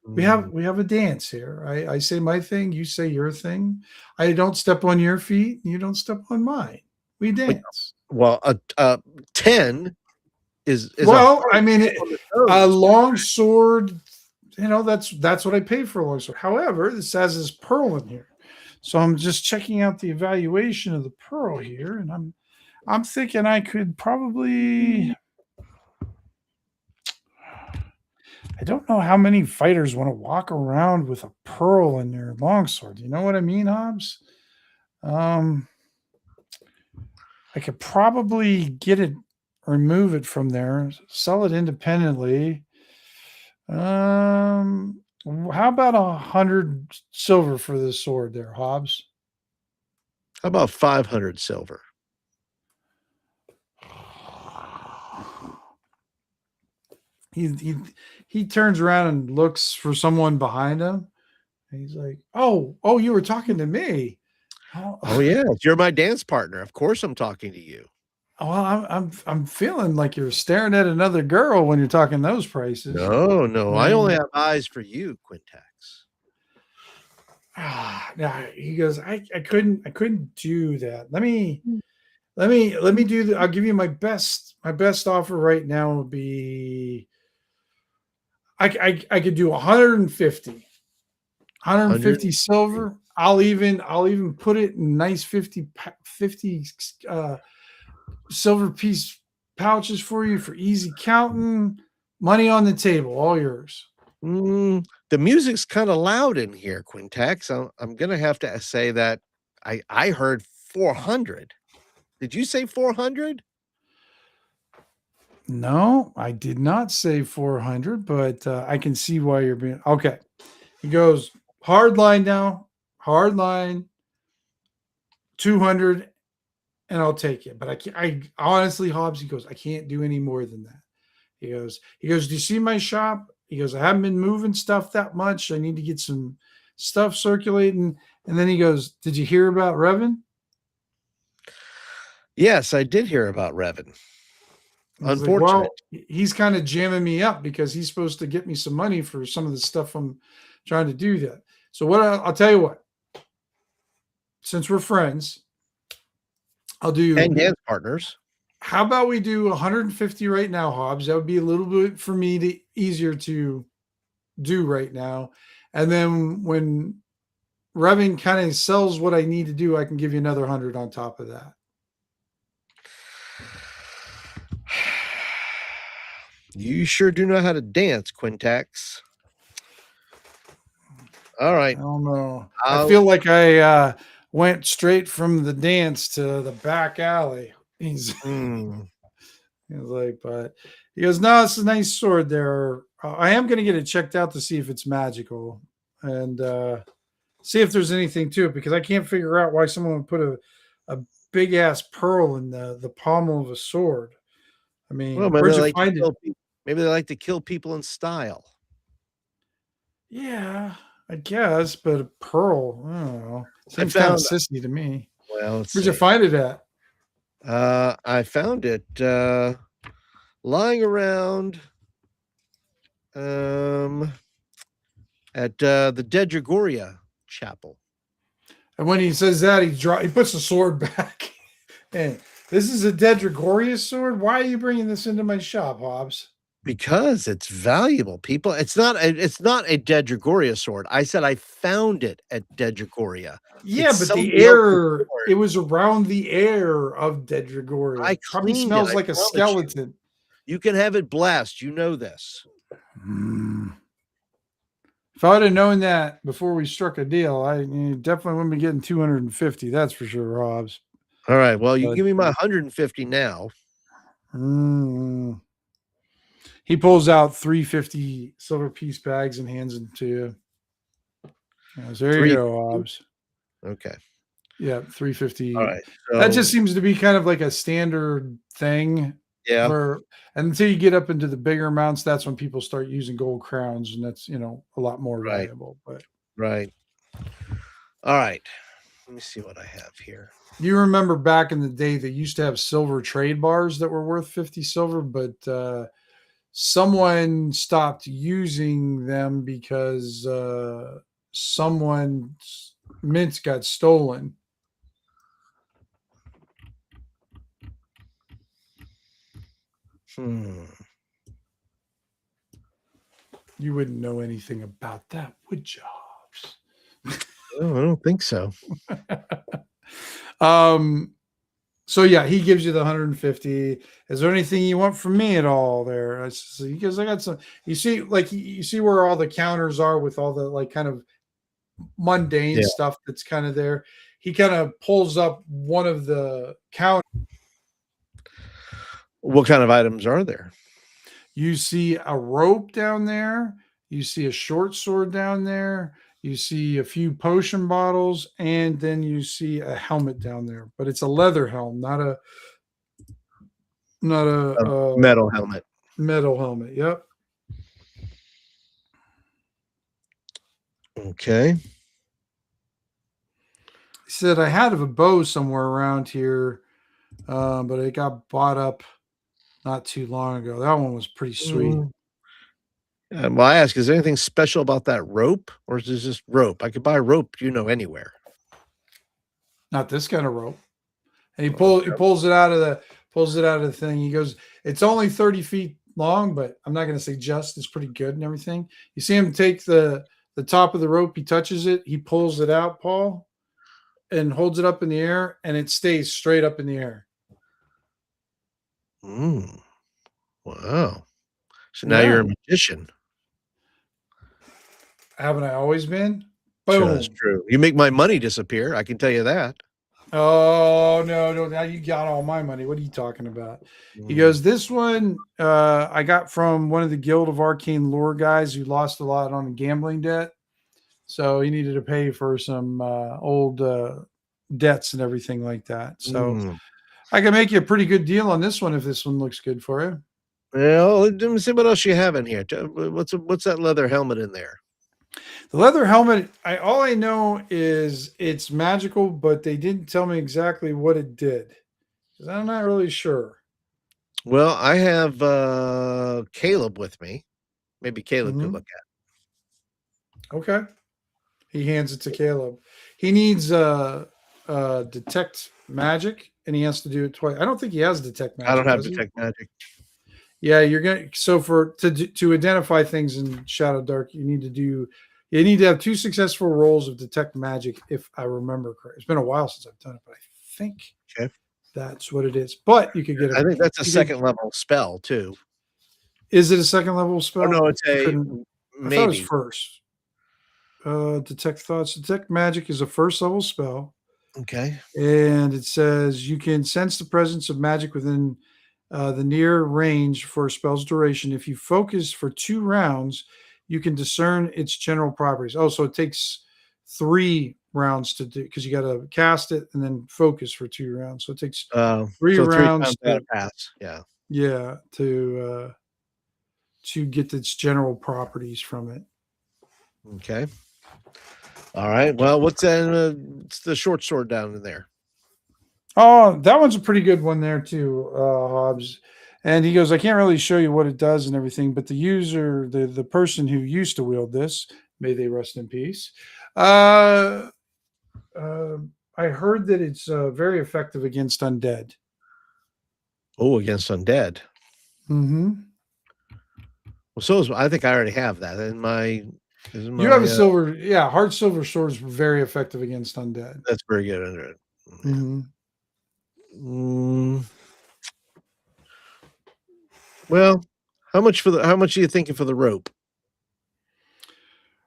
We have a dance here. I say my thing, you say your thing. I don't step on your feet, and you don't step on mine. We dance. Well, 10 is well. A long sword. That's what I pay for a long sword. However, this has this pearl in here, so I'm just checking out the evaluation of the pearl here, and I'm thinking I could probably. I don't know how many fighters want to walk around with a pearl in their longsword. You know what I mean, Hobbs? I could probably get it, remove it from there, sell it independently. How about 100 silver for this sword there, Hobbs? How about 500 silver? He turns around and looks for someone behind him. And he's like, "Oh, you were talking to me." Oh yeah, you're my dance partner. Of course, I'm talking to you. Well, I'm feeling like you're staring at another girl when you're talking those prices. No, I only have eyes for you, Quintax. Yeah, he goes, I couldn't do that. Let me do the, I'll give you my best offer right now would be I could do 150 silver. I'll even put it in nice 50 silver piece pouches for you for easy counting. Money on the table, all yours. The music's kind of loud in here, Quintax. I'm gonna have to say that I heard 400. Did you say 400? No, I did not say 400, but I can see why you're being okay. He goes hard line now, hard line 200, and I'll take it. But I honestly, Hobbs, he goes, I can't do any more than that. He goes, do you see my shop? He goes, I haven't been moving stuff that much. I need to get some stuff circulating. And then he goes, did you hear about Revan? Yes, I did hear about Revan. Unfortunate. Like, well, he's kind of jamming me up because he's supposed to get me some money for some of the stuff I'm trying to do that. So what I'll tell you what, since we're friends, I'll do 10 dance partners. How about we do 150 right now, Hobbs? That would be a little bit for me easier to do right now. And then when Revan kind of sells what I need to do, I can give you another 100 on top of that. You sure do know how to dance, Quintax. All I right. don't know. I I'll, feel like I went straight from the dance to the back alley. mm, He's like, but he goes, no, it's a nice sword there. I am going to get it checked out to see if it's magical and see if there's anything to it because I can't figure out why someone would put a big ass pearl in the pommel of a sword. I well, mean, where'd you find it? maybe they like to kill people in style. Yeah, I guess, but a pearl, I don't know. I Seems kind of found, sissy to me. well, let's Where'd you see. find it at? I found it lying around um, at the Dedragoria chapel. And when he says that, he puts the sword back. And this is a Dedragoria sword. Why are you bringing this into my shop, Hobbs? Because it's valuable, people. It's not a Dedragoria sword. I said I found it at Dedragoria. Yeah, It's but the somebody else's air, sword. it was around the air of I Dedragoria. Probably cleaned it. smells I like a promise you. skeleton. You can have it blessed. You know this. Mm. If I would have known that before we struck a deal, I definitely wouldn't be getting 250. That's for sure, Hobbs. All right. Well, you But give me my 150 now. mm, he pulls out 350 silver piece bags and hands them to you. Yes, there you go, 350. Hobbs. Okay. Yeah, All 350. right. That just So seems to be kind of like a standard thing yeah. for until you get up into the bigger amounts, that's when people start using gold crowns, and that's a lot more Right. valuable. But Right. All right. Let me see what I have here. you remember back in the day they used to have silver trade bars that were worth 50 silver, but someone stopped using them because someone's mint got stolen. You wouldn't know anything about that, would you, Hobbs? Oh, I don't think so. So yeah, he gives you the 150. Is there anything you want from me at all there? Because I got some, you see, like you see where all the counters are with all the like kind of mundane Yeah. stuff that's kind of there. He kind of pulls up one of the counters. What kind of items are there? You see a rope down there. You see a short sword down there. You see a few potion bottles, and then you see a helmet down there. But it's a leather helm, not a Metal helmet. metal helmet. Yep. Okay. He said I had a bow somewhere around here, but it got bought up not too long ago. That one was pretty sweet. Well, I ask, is there anything special about that rope, or is this just rope? I could buy rope, anywhere. Not this kind of rope. And he pulls it out of the thing. He goes, it's only 30 feet long, but I'm not going to say just. It's pretty good and everything. You see him take the top of the rope. He touches it. He pulls it out, Paul, and holds it up in the air, and it stays straight up in the air. Wow. So now you're a magician. Haven't I always been? Boom. Boom. Sure, that's true. You make my money disappear. I can tell you that. Oh, no. Now you got all my money. What are you talking about? He goes, this one I got from one of the Guild of Arcane Lore guys who lost a lot on a gambling debt. So he needed to pay for some old debts and everything like that. So I can make you a pretty good deal on this one if this one looks good for you. Well, let me see what else you have in here. What's that leather helmet in there? The leather helmet, all I know is it's magical, but they didn't tell me exactly what it did. I'm not really sure. Well, I have Caleb with me. Maybe Caleb could look at it. Okay. He hands it to Caleb. He needs detect magic, and he has to do it twice. I don't think he has detect magic. I don't have detect magic. Yeah, you're gonna. So to identify things in Shadowdark, you need to have 2 successful rolls of detect magic, if I remember correct. It's been a while since I've done it, but I think that's what it is. But you could get. I think that's a second level spell too. Is it a second level spell? Oh no, it's I thought it was first. Detect thoughts. Detect magic is a first level spell. Okay. And it says you can sense the presence of magic within the near range for a spell's duration. If you focus for 2 rounds, you can discern its general properties. Oh, so it takes 3 rounds to do because you got to cast it and then focus for 2 rounds. So it takes 3 So 3 rounds times that pass. Yeah. To get its general properties from it. Okay. All right. Well, what's it's the short sword down in there? Oh, that one's a pretty good one there too, Hobbs. And he goes, I can't really show you what it does and everything, but the user, the person who used to wield this, may they rest in peace. I heard that it's very effective against undead. Oh, against undead. Mm-hmm. Well, I think I already have that in my. You have a silver, hard silver sword is very effective against undead. That's very good under it. Mm-hmm. Well, how much are you thinking for the rope?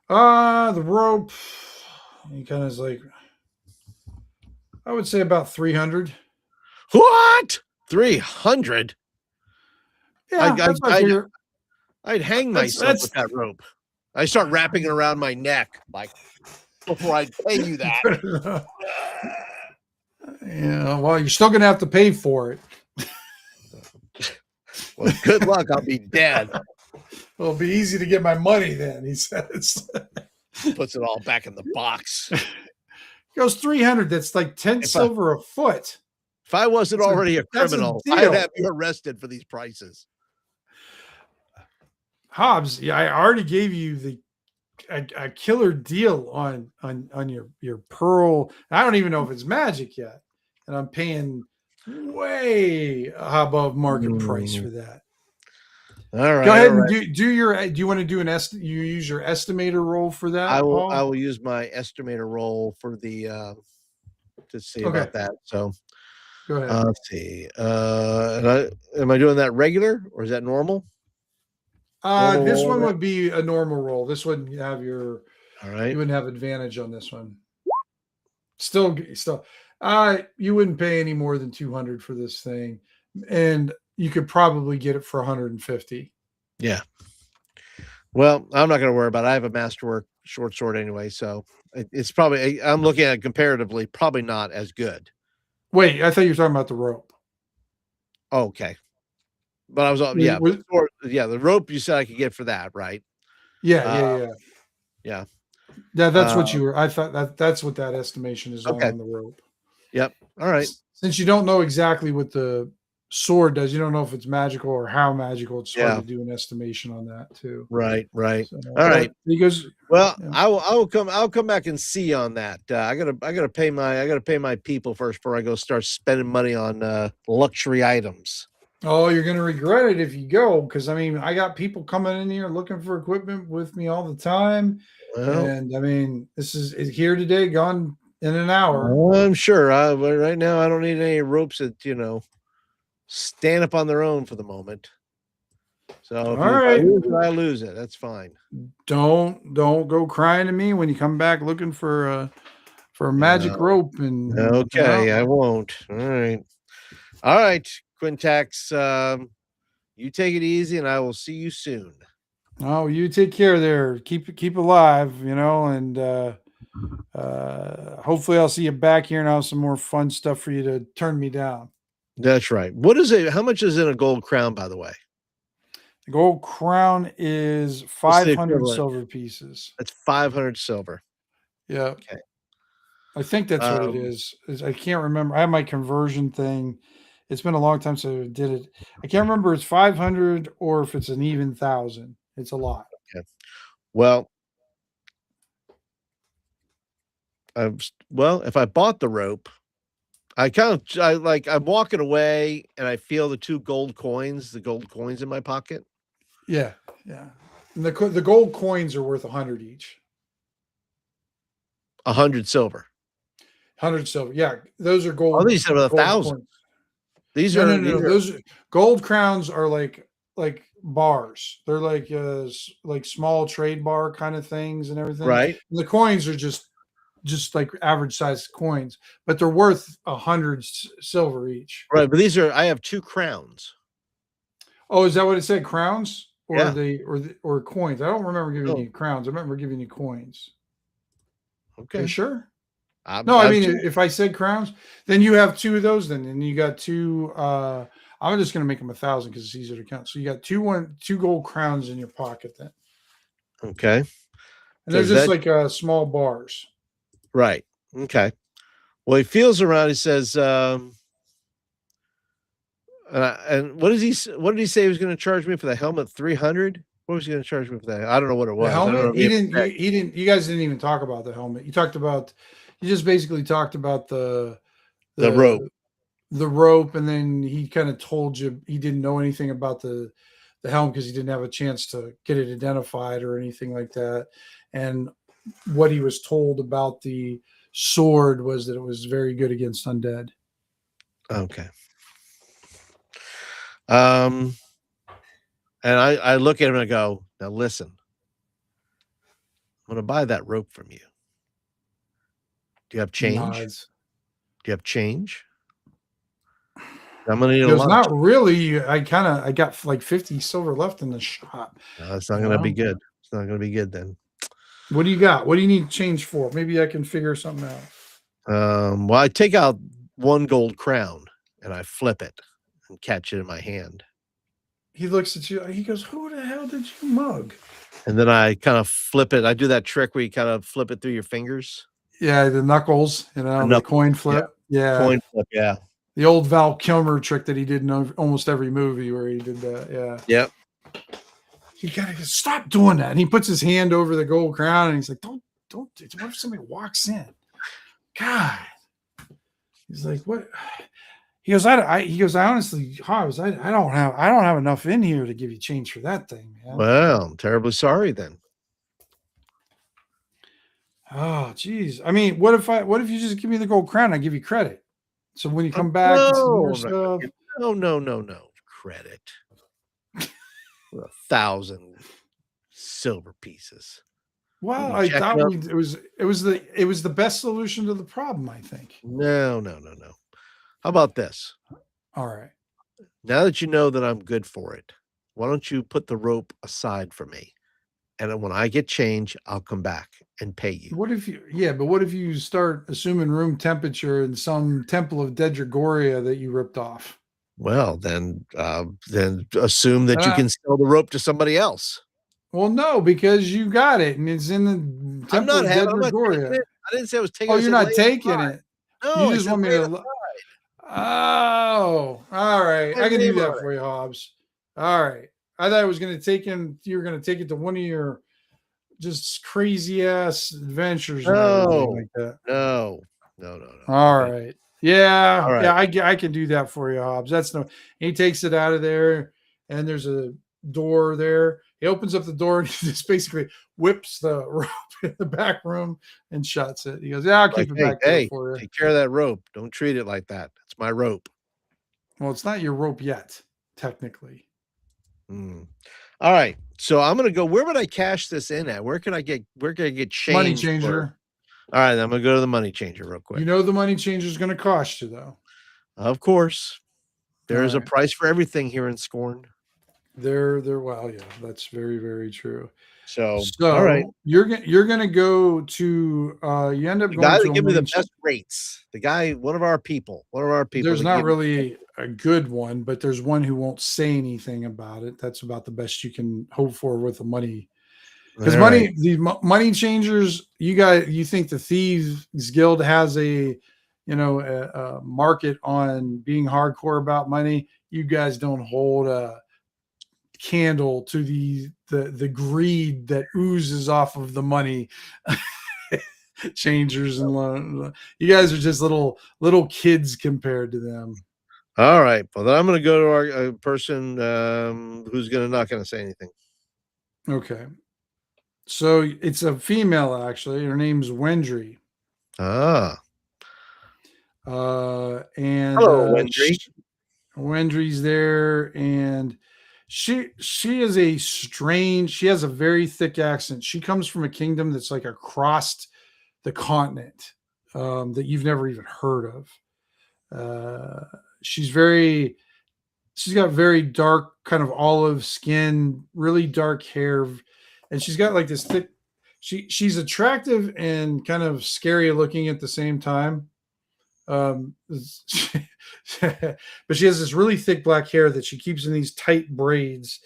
The rope, he kind of is like, I would say about 300. What? 300? Yeah, that's what I figure. I'd hang myself with that rope. I start wrapping it around my neck, like before I'd pay you that. Yeah, well, you're still gonna have to pay for it. Well, good luck. I'll be dead. It'll be easy to get my money then, he says. Puts it all back in the box. Goes 300. That's like 10 silver a foot. If I wasn't already a criminal, I'd have you arrested for these prices. Hobbs, yeah, I already gave you a killer deal on your pearl. I don't even know if it's magic yet, and I'm paying way above market price for that. All right. Go ahead and do you want to do you use your estimator roll for that? I will use my estimator roll for the to see about that. So go ahead. Let's see. Am I doing that regular or is that normal? This one would be a normal roll. This wouldn't have your. All right. You wouldn't have advantage on this one. Still, you wouldn't pay any more than 200 for this thing, and you could probably get it for 150. Yeah. Well, I'm not going to worry about it. I have a masterwork short sword anyway, so it's probably. I'm looking at it comparatively, probably not as good. Wait, I thought you were talking about the rope. Okay. But I was the rope you said I could get for that, right? Yeah. That's what you were. I thought that's what that estimation is on the rope. Yep. All right. Since you don't know exactly what the sword does, you don't know if it's magical or how magical. It's hard to do an estimation on that too. Right. So, all right. He goes. Well, I will come. I'll come back and see on that. I gotta pay my people first before I go start spending money on luxury items. Oh, you're going to regret it if you go, because I mean, I got people coming in here looking for equipment with me all the time, and I mean, this is here today, gone in an hour. I'm sure. Right now, I don't need any ropes that stand up on their own for the moment. So if I lose it, that's fine. Don't go crying to me when you come back looking for a magic rope. And okay, I won't. All right. Quintax, you take it easy, and I will see you soon. Oh, you take care there. Keep alive, and hopefully I'll see you back here and I'll have some more fun stuff for you to turn me down. That's right. What is it? How much is in a gold crown, by the way? The gold crown is 500 silver pieces. That's 500 silver. Yeah. Okay. I think that's what it is. I can't remember. I have my conversion thing. It's been a long time since I did it. I can't remember if it's 500 or if it's an even 1,000. It's a lot. Okay. Well, if I bought the rope, I'm walking away and I feel the gold coins in my pocket. Yeah. And the gold coins are worth 100 each. 100 silver. 100 silver. Yeah, those are gold. Oh, these are 1,000. These are those gold crowns are like bars. They're like small trade bar kind of things and everything. Right. And the coins are just like average sized coins, but they're worth 100 silver each. Right. But I have 2 crowns. Oh, is that what it said? Crowns or Yeah. or coins? I don't remember giving Oh, you crowns. I remember giving you coins. Are you okay. sure? I No, I have mean, 2. if I said crowns, then you have 2 of those. Then, and you got 2. I'm just gonna make them 1,000 because it's easier to count. So you got 2 gold crowns in your pocket then, Okay. and they're Does just that like small bars. right? Okay. Well, he feels around. He says, and what did he say he was going to charge me for the helmet? 300. What was he going to charge me for that? I don't know what it The was. I don't know helmet? if he He didn't. You guys didn't even talk about the helmet. You talked about. You just basically talked about the rope. the rope, and then he kind of told you he didn't know anything about the helm because he didn't have a chance to get it identified or anything like that. And what he was told about the sword was that it was very good against undead. Okay. And I look at him and I go, now listen, I'm going to buy that rope from you. Do you have change? Nods. Do you have change? I'm going to need He a goes, lot. not really. I got like 50 silver left in the shop. No, it's not going to be good. It's not going to be good then. What do you got? What do you need change for? Maybe I can figure something out. Well, I take out 1 gold crown and I flip it and catch it in my hand. He looks at you. He goes, who the hell did you mug? And then I kind of flip it. I do that trick where you kind of flip it through your fingers. Yeah, the knuckles, the coin flip. Yeah. Coin flip, yeah. The old Val Kilmer trick that he did in almost every movie where he did that. Yeah. Yep. You gotta stop doing that. And he puts his hand over the gold crown and he's like, don't. What if somebody walks in? God. He's like, what? He goes, I honestly, Hobbs, I don't have enough in here to give you change for that thing, man. Well, I'm terribly sorry then. Oh, geez. I mean, what if you just give me the gold crown? I give you credit. So when you come back, and see more stuff. No. Credit. 1,000 silver pieces. Well, I thought it was the best solution to the problem, I think. No. How about this? All right. Now that you know that I'm good for it, why don't you put the rope aside for me? And then when I get change, I'll come back and pay you. What if you start assuming room temperature in some temple of Dedragoria that you ripped off? Well, then assume that you can sell the rope to somebody else. Well, no, because you got it and it's in the temple of Dedragoria. I didn't say I was taking it. Oh, you're not taking it. No, you just want me to. Oh, all right. I can do that for you, Hobbs. All right. I thought I was going to take him. You were going to take it to one of your just crazy ass adventures. No, like that. No. All right. Yeah. All right. Yeah. I can do that for you, Hobbs. He takes it out of there and there's a door there. He opens up the door and he just basically whips the rope in the back room and shuts it. He goes, yeah, I'll keep it back there for you. Take care of that rope. Don't treat it like that. It's my rope. Well, it's not your rope yet, technically. All right. So I'm going to go. Where would I cash this in at? Where can I get change? Money changer. All right. I'm going to go to the money changer real quick. You know, the money changer is going to cost you, though. Of course. There's a price for everything here in Scorn. Well, yeah, that's very, very true. So all right, you're gonna go to you end up the going guy to that give me the best rates. The guy, one of our people. There's not really a good one, but there's one who won't say anything about it. That's about the best you can hope for with the money. Because the money changers, you think the Thieves Guild has a market on being hardcore about money. You guys don't hold a candle to the greed that oozes off of the money changers, and you guys are just little kids compared to them. All right, well then I'm going to go to our person who's not going to say anything. Okay, so it's a female actually. Her name's Wendry. And hello, Wendry. Wendry's there, and She is a strange. She has a very thick accent. She comes from a kingdom that's like across the continent that you've never even heard of. Uh, she's very. She's got very dark, kind of olive skin, really dark hair, and she's got like this thick. She's attractive and kind of scary looking at the same time. Um, but she has this really thick black hair that she keeps in these tight braids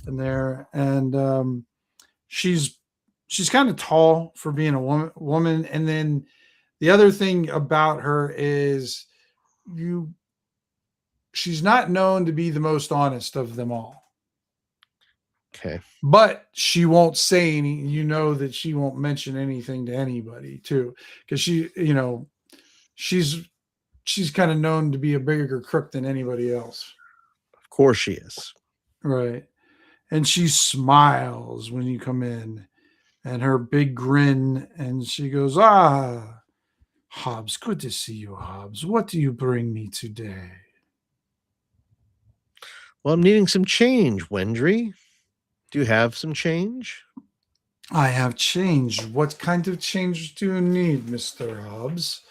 in there, and she's she's kind of tall for being a woman. And then the other thing about her is you she's not known to be the most honest of them all, Okay. but she won't say any. You know that she won't mention anything to anybody too, because she's she's kind of known to be a bigger crook than anybody else. Of course she is. Right. And she smiles when you come in, and her big grin, and she goes, "Ah, Hobbs, good to see you, Hobbs. What do you bring me today?" Well, I'm needing some change, Wendry. Do you have some change? "I have change. What kind of change do you need, Mr. Hobbs?"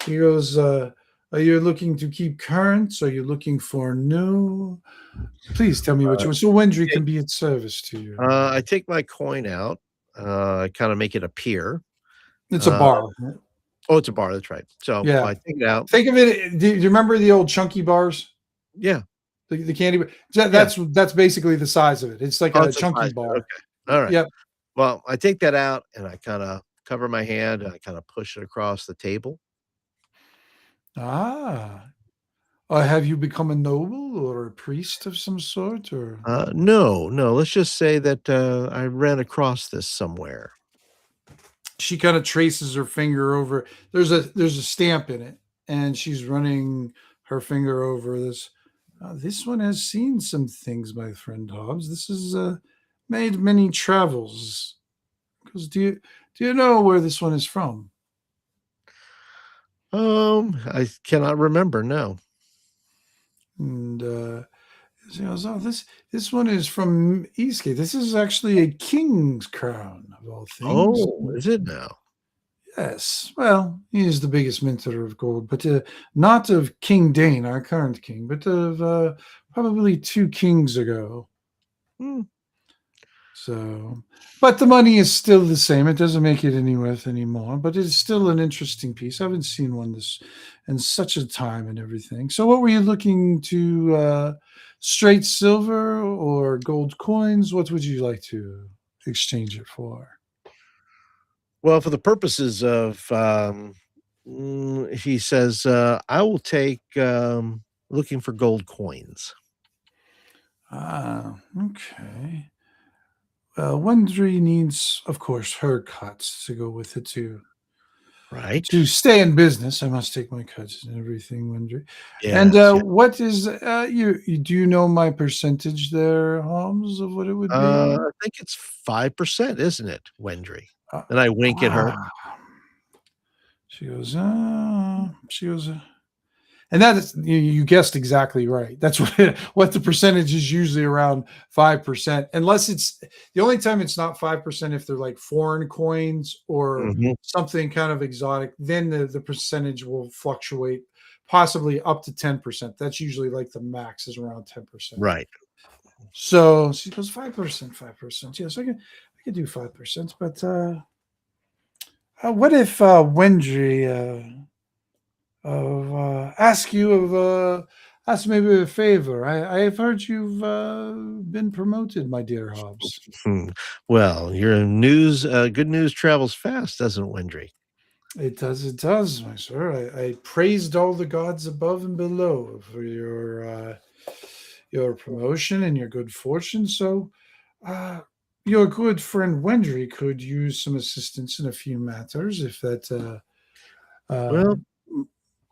He goes, "Are you looking to keep current? Are you looking for new? Please tell me what you want, so Wendry can be at service to you." I take my coin out. I kind of make it appear. It's a bar. Oh, it's a bar. That's right. So Yeah. I take it out. Think of it. Do you remember the old chunky bars? Yeah. The candy bar. That's basically the size of it. It's like Oh, a it's a chunky size. bar. Okay. All right. Yep. Well, I take that out and I kind of cover my hand and I kind of push it across the table. Ah. Have you become a noble or a priest of some sort? Or No, no. Let's just say that I ran across this somewhere. she kind of traces her finger over. There's a stamp in it, and she's running her finger over this. This one has seen some things, my friend Hobbs. This has made many travels. Because do you know where this one is from? I cannot remember. No. And she goes, "Oh, this one is from Eastgate. This is actually a king's crown of all things." Oh, is it now? Yes. Well, he is the biggest minter of gold, but not of King Dane, our current king, but of probably 2 kings ago. Hmm. So, but the money is still the same. It doesn't make it any worth anymore, but it's still an interesting piece. I haven't seen one this in such a time and everything. So, what were you looking to? Straight silver or gold coins? What would you like to exchange it for? Well, for the purposes of, he says, I will take looking for gold coins. Ah, okay. Wendry needs, of course, her cuts to go with it too. Right. To stay in business, I must take my cuts and everything, Wendry. And Yes, yeah. what is do you know my percentage there, Holmes, of what it would be? I think it's 5%, isn't it, Wendry? Uh, And I wink at her. She goes, and that is you guessed exactly right. That's what the percentage is usually around 5%, unless it's the only time it's not 5% if they're like foreign coins or Mhm. something kind of exotic. Then the percentage will fluctuate, possibly up to 10%. That's usually like the max is around 10%. Right. So she goes 5%, 5%. Yes, I can do 5%, but what if Wendry ask maybe a favor? I've heard you've been promoted, my dear Hobbs. Hmm. Well, your news, good news travels fast, doesn't it, Wendry? It does, my sir. I praised all the gods above and below for your promotion and your good fortune. So, your good friend Wendry could use some assistance in a few matters, if that Well,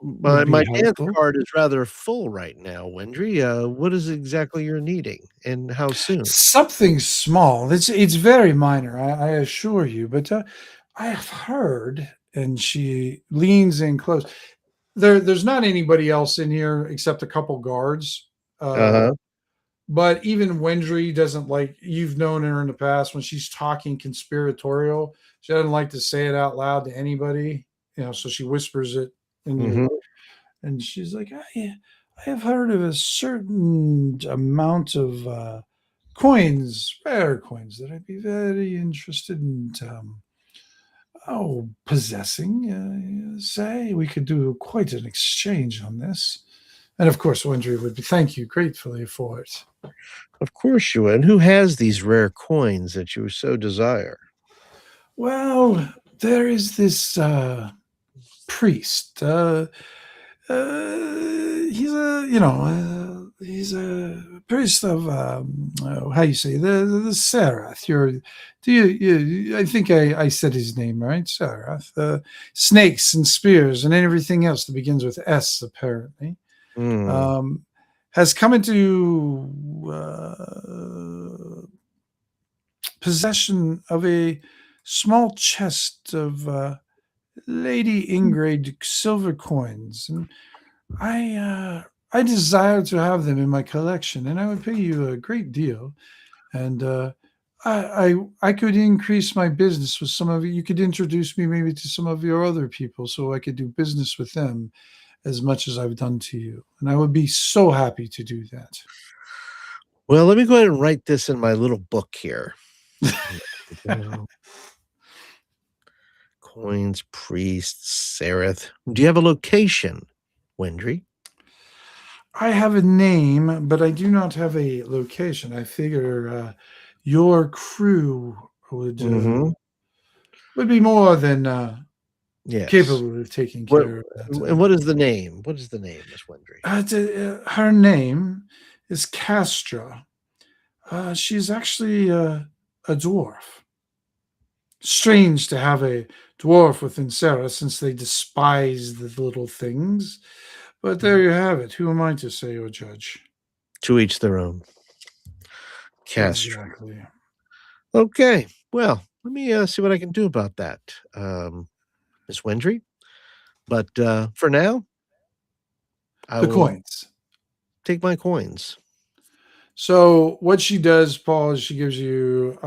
would my be dance helpful. card is rather full right now, Wendry. What is exactly you're needing, and how soon? Something small. It's very minor, I assure you. But I have heard, and she leans in close. There's not anybody else in here except a couple guards. Uh-huh. but even Wendry doesn't like. You've known her in the past when she's talking conspiratorial. She doesn't like to say it out loud to anybody. So she whispers it in Hmm. your, and she's like, I have heard of a certain amount of coins, rare coins, that I'd be very interested in. Possessing. Say we could do quite an exchange on this. And of course, Wendry would thank you gratefully for it. Of course you would. And who has these rare coins that you so desire? Well, there is this priest. He's a priest of how you say the Sarath. I think I said his name right, Sarath. Snakes and spears and everything else that begins with S, apparently. Mm. Um, has come into possession of a small chest of Lady Ingrade silver coins, and I desire to have them in my collection, and I would pay you a great deal. And I could increase my business with some of you. You could introduce me maybe to some of your other people, so I could do business with them as much as I've done to you. And I would be so happy to do that. Well, let me go ahead and write this in my little book here. Coins, priests, Sereth. Do you have a location, Wendry? I have a name, but I do not have a location. I figure your crew Mm-hmm. would be more than Yes. capable of taking What care of and that. what is the name? What is the name, Miss Wendry? Her name is Castra. She's actually a dwarf. Strange to have a dwarf within Sarah, since they despise the little things. But there you have it. Who am I to say or judge? To each their own. Castro. Exactly. Okay. Well, let me see what I can do about that, Miss Wendry. But for now, I The will coins. take my coins. So what she does, Paul, is she gives you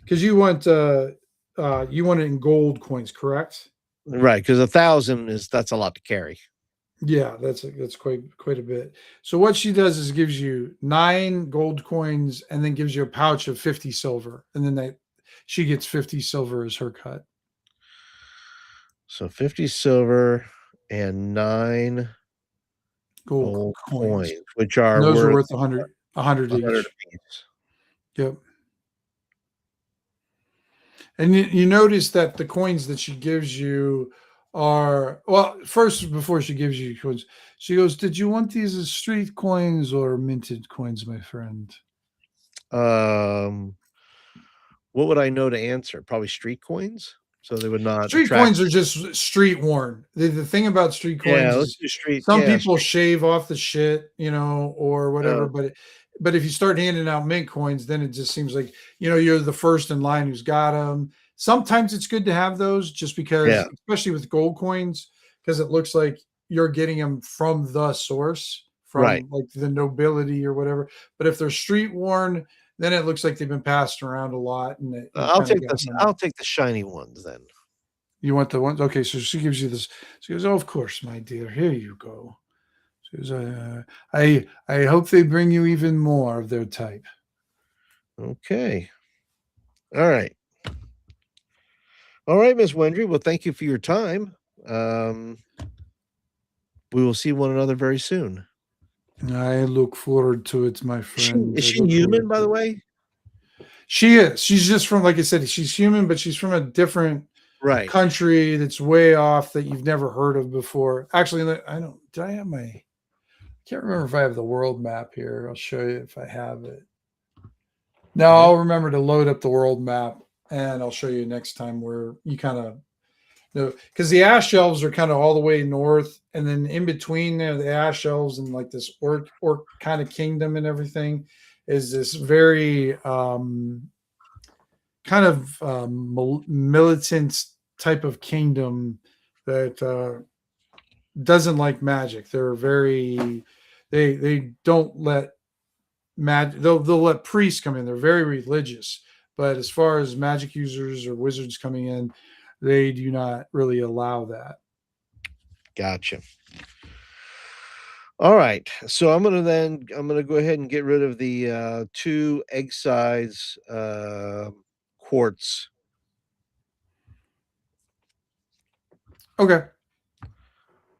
because you want it in gold coins, correct? Right, because 1,000 that's a lot to carry. Yeah, that's quite a bit. So what she does is gives you 9 gold coins and then gives you a pouch of 50 silver, and then she gets 50 silver as her cut. So 50 silver and 9 Gold gold coins, coins, which and are those are worth worth 100 100 each. apiece. Yep. And you notice that the coins that she gives you are, well, first, before she gives you coins, she goes, "Did you want these as street coins or minted coins, my friend?" Um, what would I know to answer? Probably street coins, so they would not Street attract. coins are just street worn. The thing about street Yeah, coins let's is do street. some Yeah, people street. shave off the shit, or Uh, whatever. But if you start handing out mint coins, then it just seems like you're the first in line who's got them. Sometimes it's good to have those, just yeah, because, especially with gold coins, because it looks like you're getting them from the source, right. from like the nobility or whatever. But if they're street worn, then it looks like they've been passed around a lot, and you I'll kind of take got this. them. I'll take the shiny ones then. You want the ones? Okay, so she gives you this. She goes, "Oh, of course, my dear. Here you go." She goes, I hope they bring you even more of their type." Okay. All right. All right, Miss Wendry. Well, thank you for your time. Um, we will see one another very soon. I look forward to it, my Is she friend. is I she look human, forward by to the it. way? She is. She's just from, like I said, she's human, but she's from a different Right. country that's way off that you've never heard of before. Actually, I don't. Did I have my? I can't remember if I have the world map here. I'll show you if I have it. No, Okay. I'll remember to load up the world map, and I'll show you next time where you kind of know, because the ash elves are kind of all the way north, and then in between there, the ash elves and like this orc kind of kingdom and everything is this very kind of militant type of kingdom that doesn't like magic. They don't let they'll let priests come in. They're very religious, but as far as magic users or wizards coming in, they do not really allow that. Gotcha. All right. So I'm gonna go ahead and get rid of the 2 egg size quartz. Okay.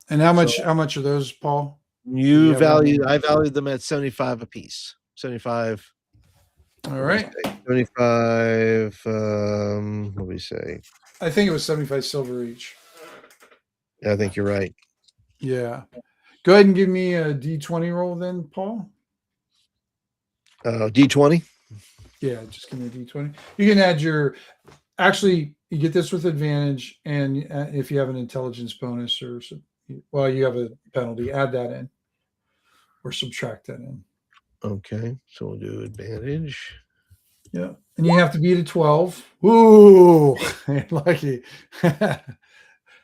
And how So much are those, Paul? you have it on value the- I valued them at 75 a piece. 75. All What do we right. say? 75 what do we say? I think it was 75 silver each. Yeah, I think you're right. Yeah. Go ahead and give me a D20 roll then, Paul. D20. Yeah, just give me a D20. You can add your. Actually, you get this with advantage, and if you have an intelligence bonus or well, you have a penalty. Add that in, or subtract that in. Okay, so we'll do advantage. Yeah, and you have to beat a 12. Ooh, lucky.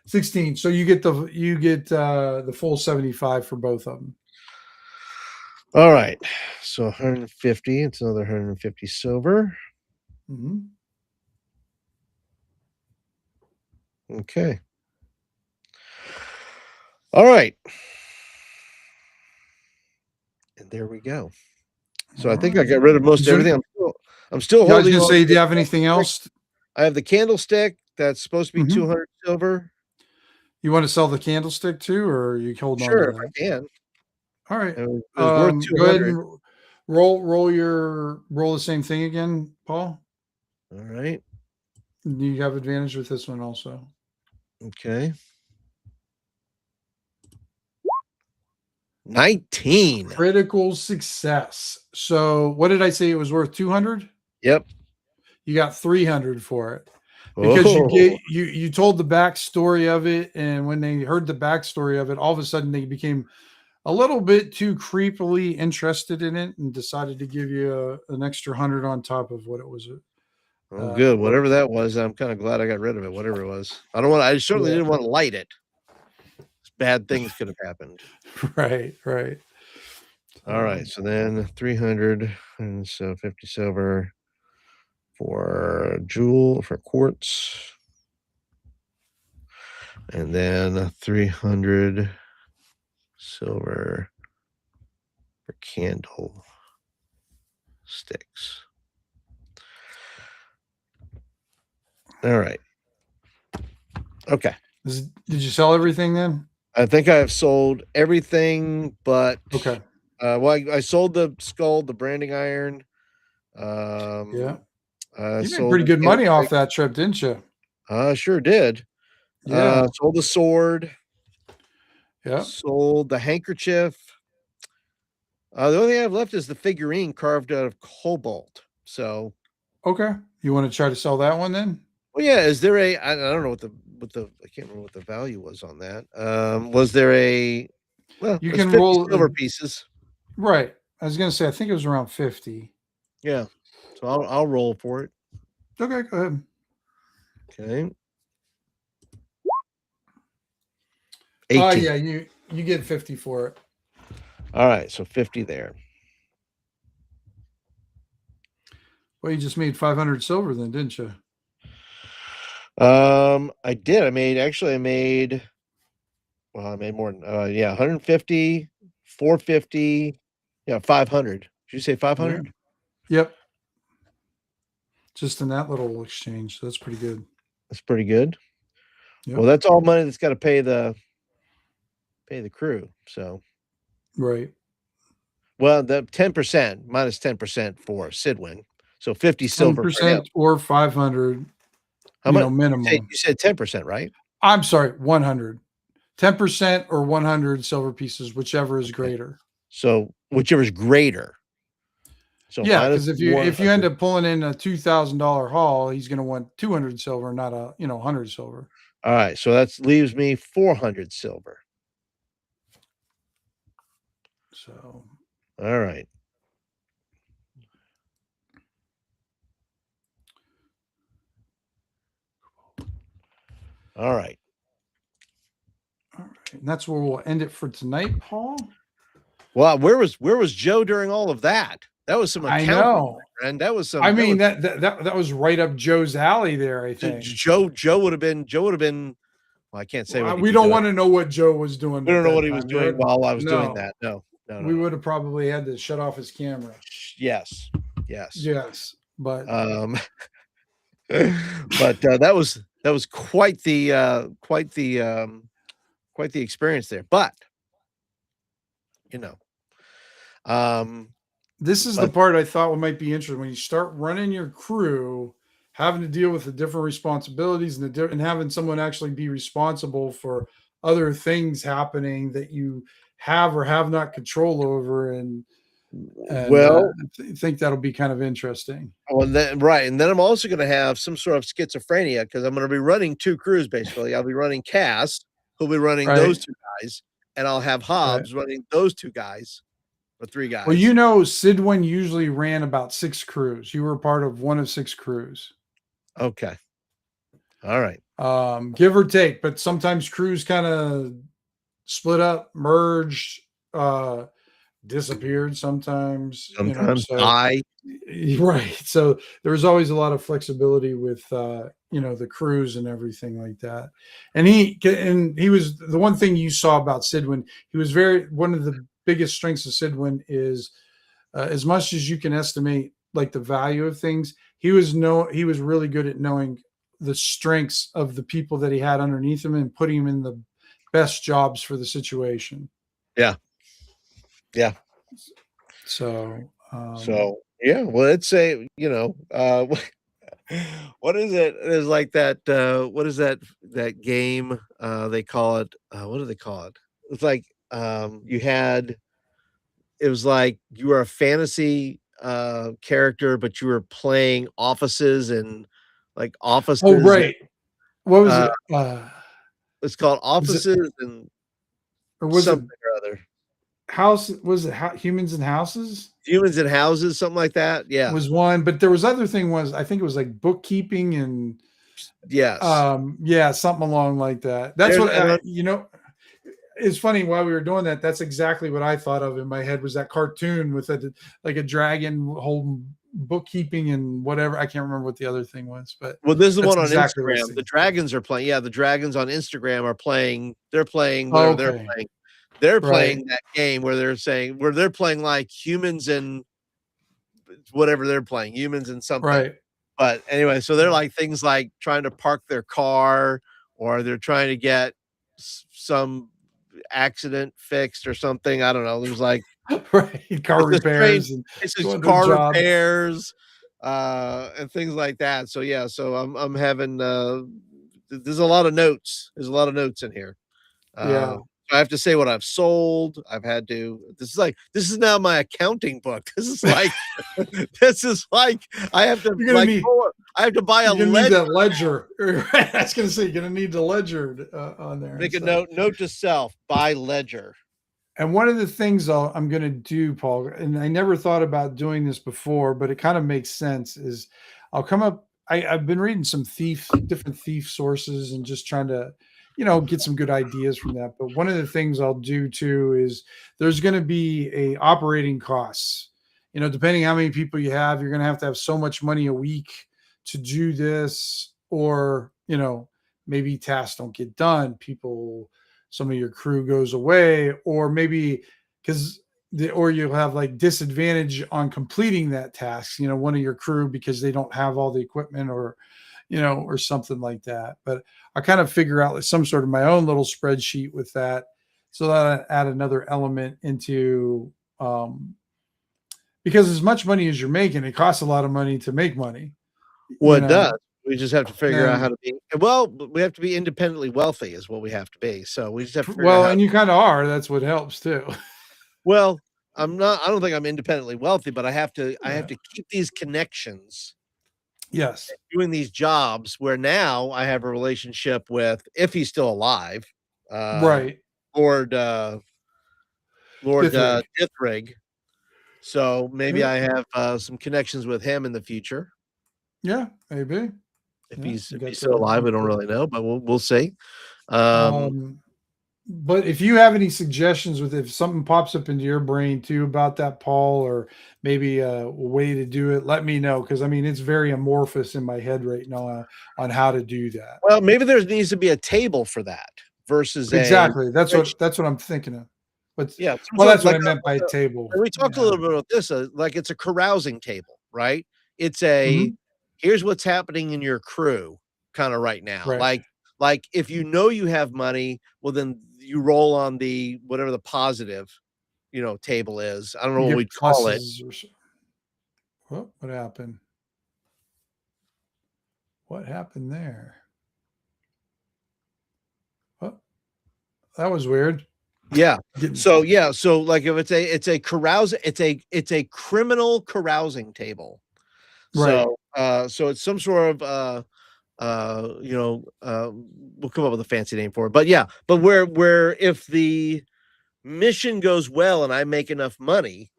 16. So you get the full 75 for both of them. All right. So 150. It's another 150 silver. Mm-hmm. Okay. All right. And there we go. So I think I got rid of most everything. I'm still Yeah, I was holding going to on say, to do you the have anything else? I have the candlestick that's supposed to be Mhm. 200 silver. You want to sell the candlestick too, or are you hold on to Sure, if that? I can. All right. It was worth Go ahead 200. and roll the same thing again, Paul. All right. You have advantage with this one also. Okay. 19. Critical success. So what did I say it was worth? 200? Yep. You got 300 for it. Because Oh, you told the backstory of it, and when they heard the backstory of it, all of a sudden they became a little bit too creepily interested in it and decided to give you an extra 100 on top of what it was. good. Worth. Whatever that was, I'm kind of glad I got rid of it. Whatever it was. I certainly Yeah. didn't want to light it. Bad things could have happened. Right, right. All right. So then 300 and so 50 silver for jewel for quartz. And then 300 silver for candle sticks. All right. Okay. Did you sell everything then? I think I have sold everything but Okay. well, I sold the skull, the branding iron. Yeah. I You made sold pretty the good money off candlestick. that trip, didn't you? I sure did. Yeah. Sold the sword, Yeah. sold the handkerchief. The only thing I have left is the figurine carved out of cobalt. So, Okay. You want to try to sell that one then? well, yeah. Is there I don't know what the I can't remember what the value was on that. Was there a well? You It's can 50 roll. silver pieces. Right. I was going to say, I think it was around 50. Yeah. So I'll roll for it. Okay. Go ahead. Okay. Oh, 18. yeah. You get 50 for it. All right. So 50 there. Well, you just made 500 silver then, didn't you? I did. I made well, I made more than 150, 450, 500. Did you say 500? Yeah. Yep. Just in that little exchange. That's pretty good. That's pretty good. Yep. Well, that's all money that's got to pay the crew. So, Right. well, the 10% minus 10% for Sidwin. So 50 silver for him. 10% or 500, How much? minimum. You said 10%, right? I'm sorry, 100. 10% or 100 silver pieces, whichever is greater. So whichever is greater. So Yeah, minus because if you end 100. up pulling in a $2,000 haul, he's going to want 200 silver, not 100 silver. All right. So that leaves me 400 silver. So, All right. All right. all right. And that's where we'll end it for tonight, Paul. Well, where was Joe during all of that? That was some I accounting, know. and that was some. I mean, that was right up Joe's alley there, I think. Joe would have been. Well, I can't say what he'd We be don't doing. want to know what Joe was doing. We at don't know that what he was time. doing while I was doing No. that. No. We would have probably had to shut off his camera. Yes. Yes, but but that was quite the experience there. But you know, this is the part I thought might be interesting when you start running your crew, having to deal with the different responsibilities and having someone actually be responsible for other things happening that you have or have not control over, and well, I think that'll be kind of interesting. well, then, right, and then I'm also going to have some sort of schizophrenia because I'm going to be running two crews. Basically, I'll be running Cass, who'll be running those two guys, and I'll have Hobbs running those two guys. Or three guys. Well, you know, Sidwin usually ran about 6 crews. You were part of one of 6 crews. Okay. All right. Give or take, but sometimes crews kind of split up, merged, disappeared sometimes. Die. Right. So there was always a lot of flexibility with the crews and everything like that. And he was the one thing you saw about Sidwin. He was one of the biggest strengths of Sidwin is as much as you can estimate like the value of things, he was really good at knowing the strengths of the people that he had underneath him and putting him in the best jobs for the situation. Yeah. So yeah, well, let's say, what is it? It's like that. What is that game? They call it, what do they call it? It's like, it was like you were a fantasy character, but you were playing offices and like offices. Oh, right. What was it? It's called Offices or was something it or other. House? Was it Humans and Houses? Humans and Houses, something like that. Yeah, was one, but there was other thing I think it was like bookkeeping and yes, something along like that. That's it's funny while we were doing that. That's exactly what I thought of in my head was that cartoon with a dragon holding bookkeeping and whatever. I can't remember what the other thing was, but this is the one on Instagram. The dragons are playing. Yeah, the dragons on Instagram are playing. They're playing whatever they're playing. They're playing that game where they're playing like humans and whatever they're playing, humans and something. Right. But anyway, so they're like things like trying to park their car or they're trying to get some accident fixed or something. I don't know. There's like car repairs and car repairs and things like that. So yeah, so I'm having there's a lot of notes. There's a lot of notes in here. I have to say what I've sold. I've had to. This is now my accounting book. This is like I have to I have to buy a ledger. Need that ledger. I was going to say you're going to need the ledger on there. Make a note to self. Buy ledger. And one of the things I'm going to do, Paul, and I never thought about doing this before, but it kind of makes sense. Is I'll come up. I've been reading some different thief sources, and just trying to get some good ideas from that. But one of the things I'll do too is there's going to be a operating costs, depending how many people you have, you're going to have so much money a week to do this, or, maybe tasks don't get done. Some of your crew goes away, or maybe or you'll have like disadvantage on completing that task, one of your crew, because they don't have all the equipment or something like that. But I kind of figure out like some sort of my own little spreadsheet with that, so that I add another element into, because as much money as you're making, it costs a lot of money to make money. Well, it does. We just have to figure out how to be. Well, we have to be independently wealthy, is what we have to be. So we just have to figure out. And you kind of are. That's what helps too. Well, I'm not. I don't think I'm independently wealthy, but I have to. I have to keep these connections. Yes. Doing these jobs where now I have a relationship with, if he's still alive, right, Lord Dithrig. So maybe I have some connections with him in the future. Yeah, maybe. If he's still alive, we don't really know, but we'll see. But if you have any suggestions with if something pops up into your brain too about that, Paul, or maybe a way to do it, let me know. Because I mean, it's very amorphous in my head right now on how to do that. Well, maybe there needs to be a table for that versus a Exactly. That's what I'm thinking of. But yeah. well, that's what Like I meant by table. and we talked a Yeah. little bit about this. Like it's a carousing table, right? It's a Mhm. here's what's happening in your crew kind of right now. Right. Like if you know you have money, well then you roll on the whatever the positive, table is. I don't know You what get we'd call it. pluses or so. What happened? What happened there? Oh, that was weird. Yeah. Getting So like if it's a carousing, it's a criminal carousing table. right. So it's some sort of we'll come up with a fancy name for it. But yeah, but where if the mission goes well and I make enough money,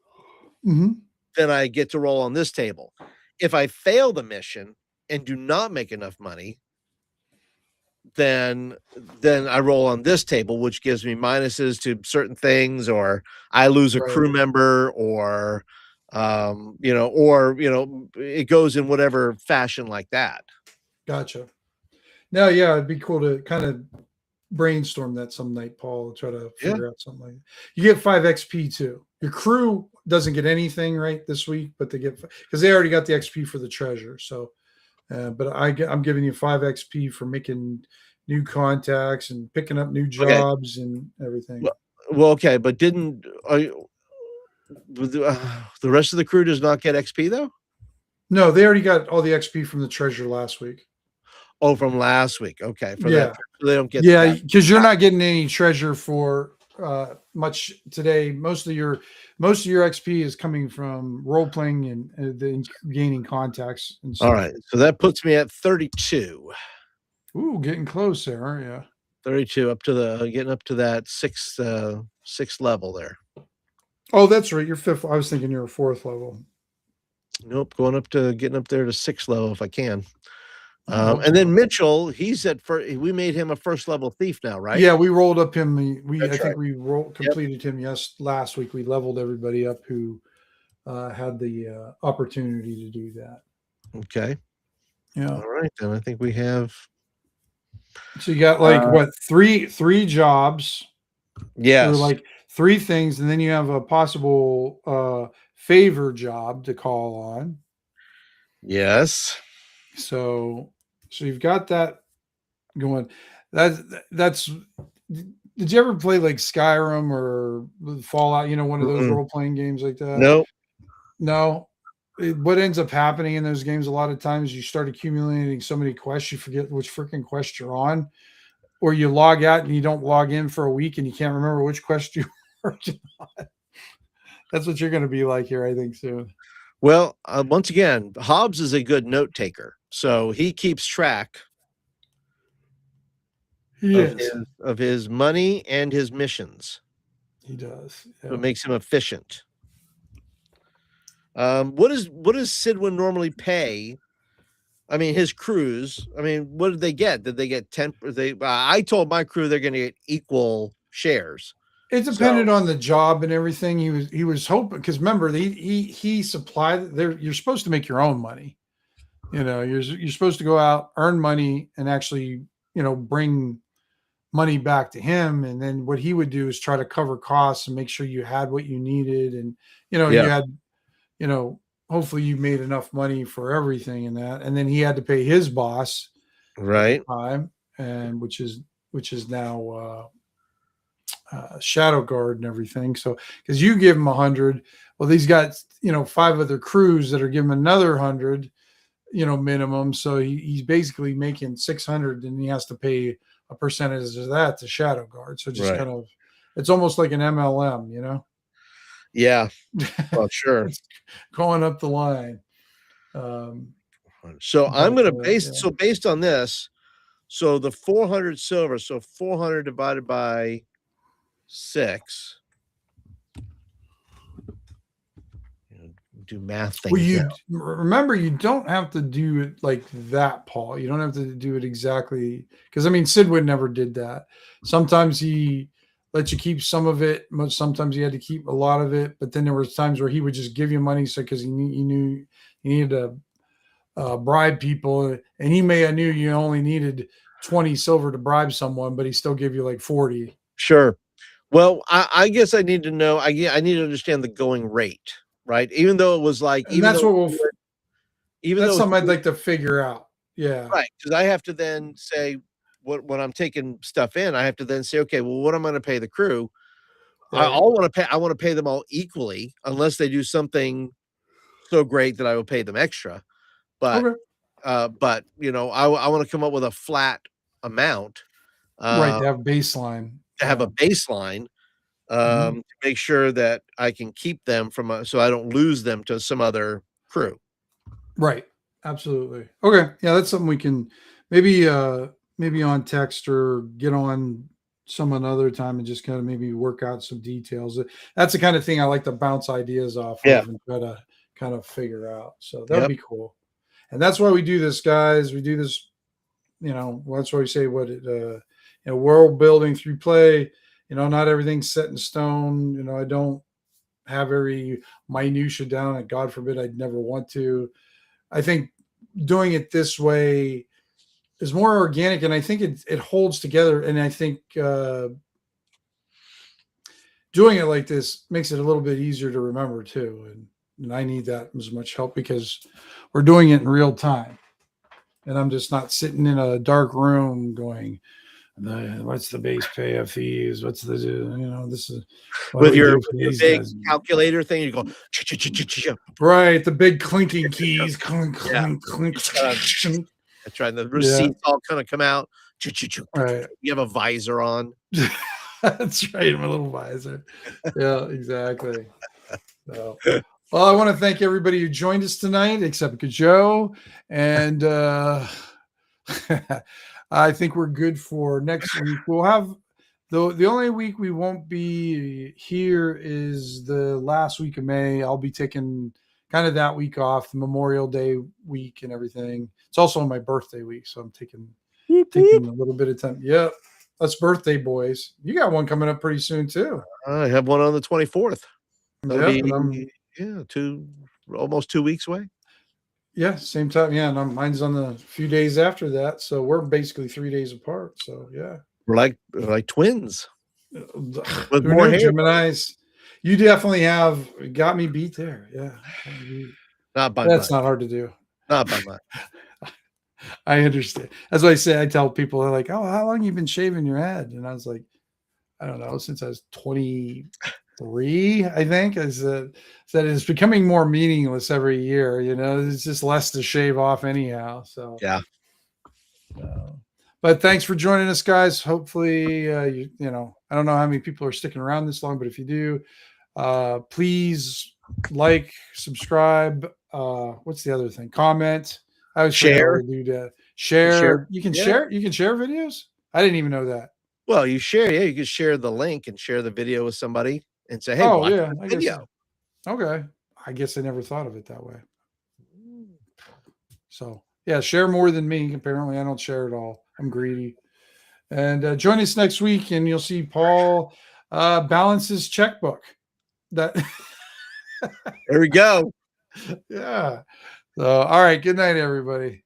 Mhm. then I get to roll on this table. If I fail the mission and do not make enough money, then I roll on this table, which gives me minuses to certain things, or I lose a Right. crew member, or it goes in whatever fashion like that. Gotcha. No, yeah, it'd be cool to kind of brainstorm that some night, Paul, and try to Yeah. figure out something like that. You get 5 XP too. Your crew doesn't get anything right this week, but they get because they already got the XP for the treasure. So, but I'm giving you 5 XP for making new contacts and picking up new Okay. jobs and everything. Well, okay, but didn't the rest of the crew does not get XP though? No, they already got all the XP from the treasure last week. Oh, from last week. Okay, for that Yeah. they don't get Yeah, that. because you're not getting any treasure for much today. Most of your XP is coming from role playing and gaining contacts and All stuff. right, so that puts me at 32. Ooh, getting close there, aren't you? 32 up to the getting up to that sixth level there. Oh, that's right. You're fifth. I was thinking you're a fourth level. Nope, getting up there to sixth level if I can. Oh, And then Mitchell, he's at first. We made him a first level thief now, right? yeah, we rolled up him. I That's right. think we completed him last week. We leveled everybody up who had the opportunity to do that. Okay. Yeah. All right, then I think we have. So you got like what three jobs? Yes. Or like 3 things, and then you have a possible favor job to call on. Yes. So you've got that going. That's. Did you ever play like Skyrim or Fallout? One of those Mm-mm. role playing games like that. Nope. No. What ends up happening in those games a lot of times, you start accumulating so many quests, you forget which freaking quest you're on, or you log out and you don't log in for a week and you can't remember which quest you were working on. That's what you're going to be like here, I think, soon. Well, once again, Hobbs is a good note taker, so he keeps track of his money and his missions. He does. So it makes him efficient. What does Sidwin normally pay? I mean, his crews. I mean, what did they get? Did they get 10? I told my crew they're going to get equal shares. It depended on the job and everything. He was hoping, because remember he supplied there. You're supposed to make your own money. You're supposed to go out, earn money, and actually bring money back to him. And then what he would do is try to cover costs and make sure you had what you needed, and you had hopefully you made enough money for everything in that. And then he had to pay his boss right at the time, and which is now Shadow Guard and everything. So because you give him 100, well, he's got 5 other crews that are giving him another 100, minimum. So he's basically making 600, and he has to pay a percentage of that to Shadow Guard. So just kind of, it's almost like an MLM, Yeah, well, sure. It's going up the line. So I'm going to based on this, so the 400 silver, so 400 divided by 6. Do math things. Well, remember, you don't have to do it like that, Paul. You don't have to do it exactly, because I mean, Sidwin never did that. Sometimes he let you keep some of it. Sometimes he had to keep a lot of it, but then there was times where he would just give you money, so because he knew he needed to bribe people, and he may have knew you only needed 20 silver to bribe someone, but he still give you like 40. Sure. Well, I guess I need to know. I need to understand the going rate, right? Even though it was like, And that's what that's something I'd it's like to figure out. Yeah. right, because I have to then say when I'm taking stuff in, I have to then say, okay, well, what am I going to pay the crew? Right. I want to pay them all equally, unless they do something so great that I will pay them extra. But Okay. but you know, I want to come up with a flat amount, Right. uh, To have baseline. to have a baseline, Mhm. to make sure that I can keep them from so I don't lose them to some other crew. Right. Absolutely. Okay. Yeah, that's something we can maybe maybe on text or get on some another time and just kind of maybe work out some details. That's the kind of thing I like to bounce ideas off Yeah. of and try to kind of figure out. So that would Yep. be cool. And that's why we do this, guys. We do this, you know, that's why we say what it you know, world building through play. You know, not everything's set in stone. You know, I don't have every minutia down, and God forbid I'd never want to. I think doing it this way is more organic, and I think it holds together. And I think doing it like this makes it a little bit easier to remember too. And I need that as much help because we're doing it in real time, and I'm just not sitting in a dark room going, "What's the base pay of fees? What's the this is what do With we your do for these big guys?" calculator thing, you go Right, the big clinking keys, clink, yeah. clink, clink. That's right. The Yeah, receipts all kind of come out. right. You have a visor on. That's right, my little visor. Yeah, exactly. So, well, I want to thank everybody who joined us tonight, except Joe. And I think we're good for next week. We'll have the only week we won't be here is the last week of May. I'll be taking kind of that week off, the Memorial Day week and everything. It's also my birthday week, so I'm taking a little bit of time. Yep. That's birthday boys. You got one coming up pretty soon too. I have one on the 24th. That'll Yep, and I'm be almost 2 weeks away. yeah, same time. Yeah, and mine's on the few days after that, so we're basically 3 days apart. So yeah, We're like twins with who more knew, hair. Gemini's? You definitely have got me beat there. Yeah, Not by that's much. not hard to do. Not by much. I understand. That's what I say. I tell people, they're like, "Oh, how long you been shaving your head?" And I was like, "I don't know, since I was 23, I think." I said it's becoming more meaningless every year. You know, it's just less to shave off anyhow. So Yeah. But thanks for joining us, guys. Hopefully, you know, I don't know how many people are sticking around this long, but if you do, please like, subscribe. What's the other thing? Comment. I always forget Share. how to do that. Share. You can Yeah. share. You can share videos. I didn't even know that. Well, you share. Yeah, you can share the link and share the video with somebody and say, "Hey, Oh watch yeah, this I guess. video." Okay. I guess I never thought of it that way. So yeah, share more than me. Apparently, I don't share at all. I'm greedy. And join us next week, and you'll see Paul balance his checkbook. That There we go. yeah. So all right. Good night, everybody.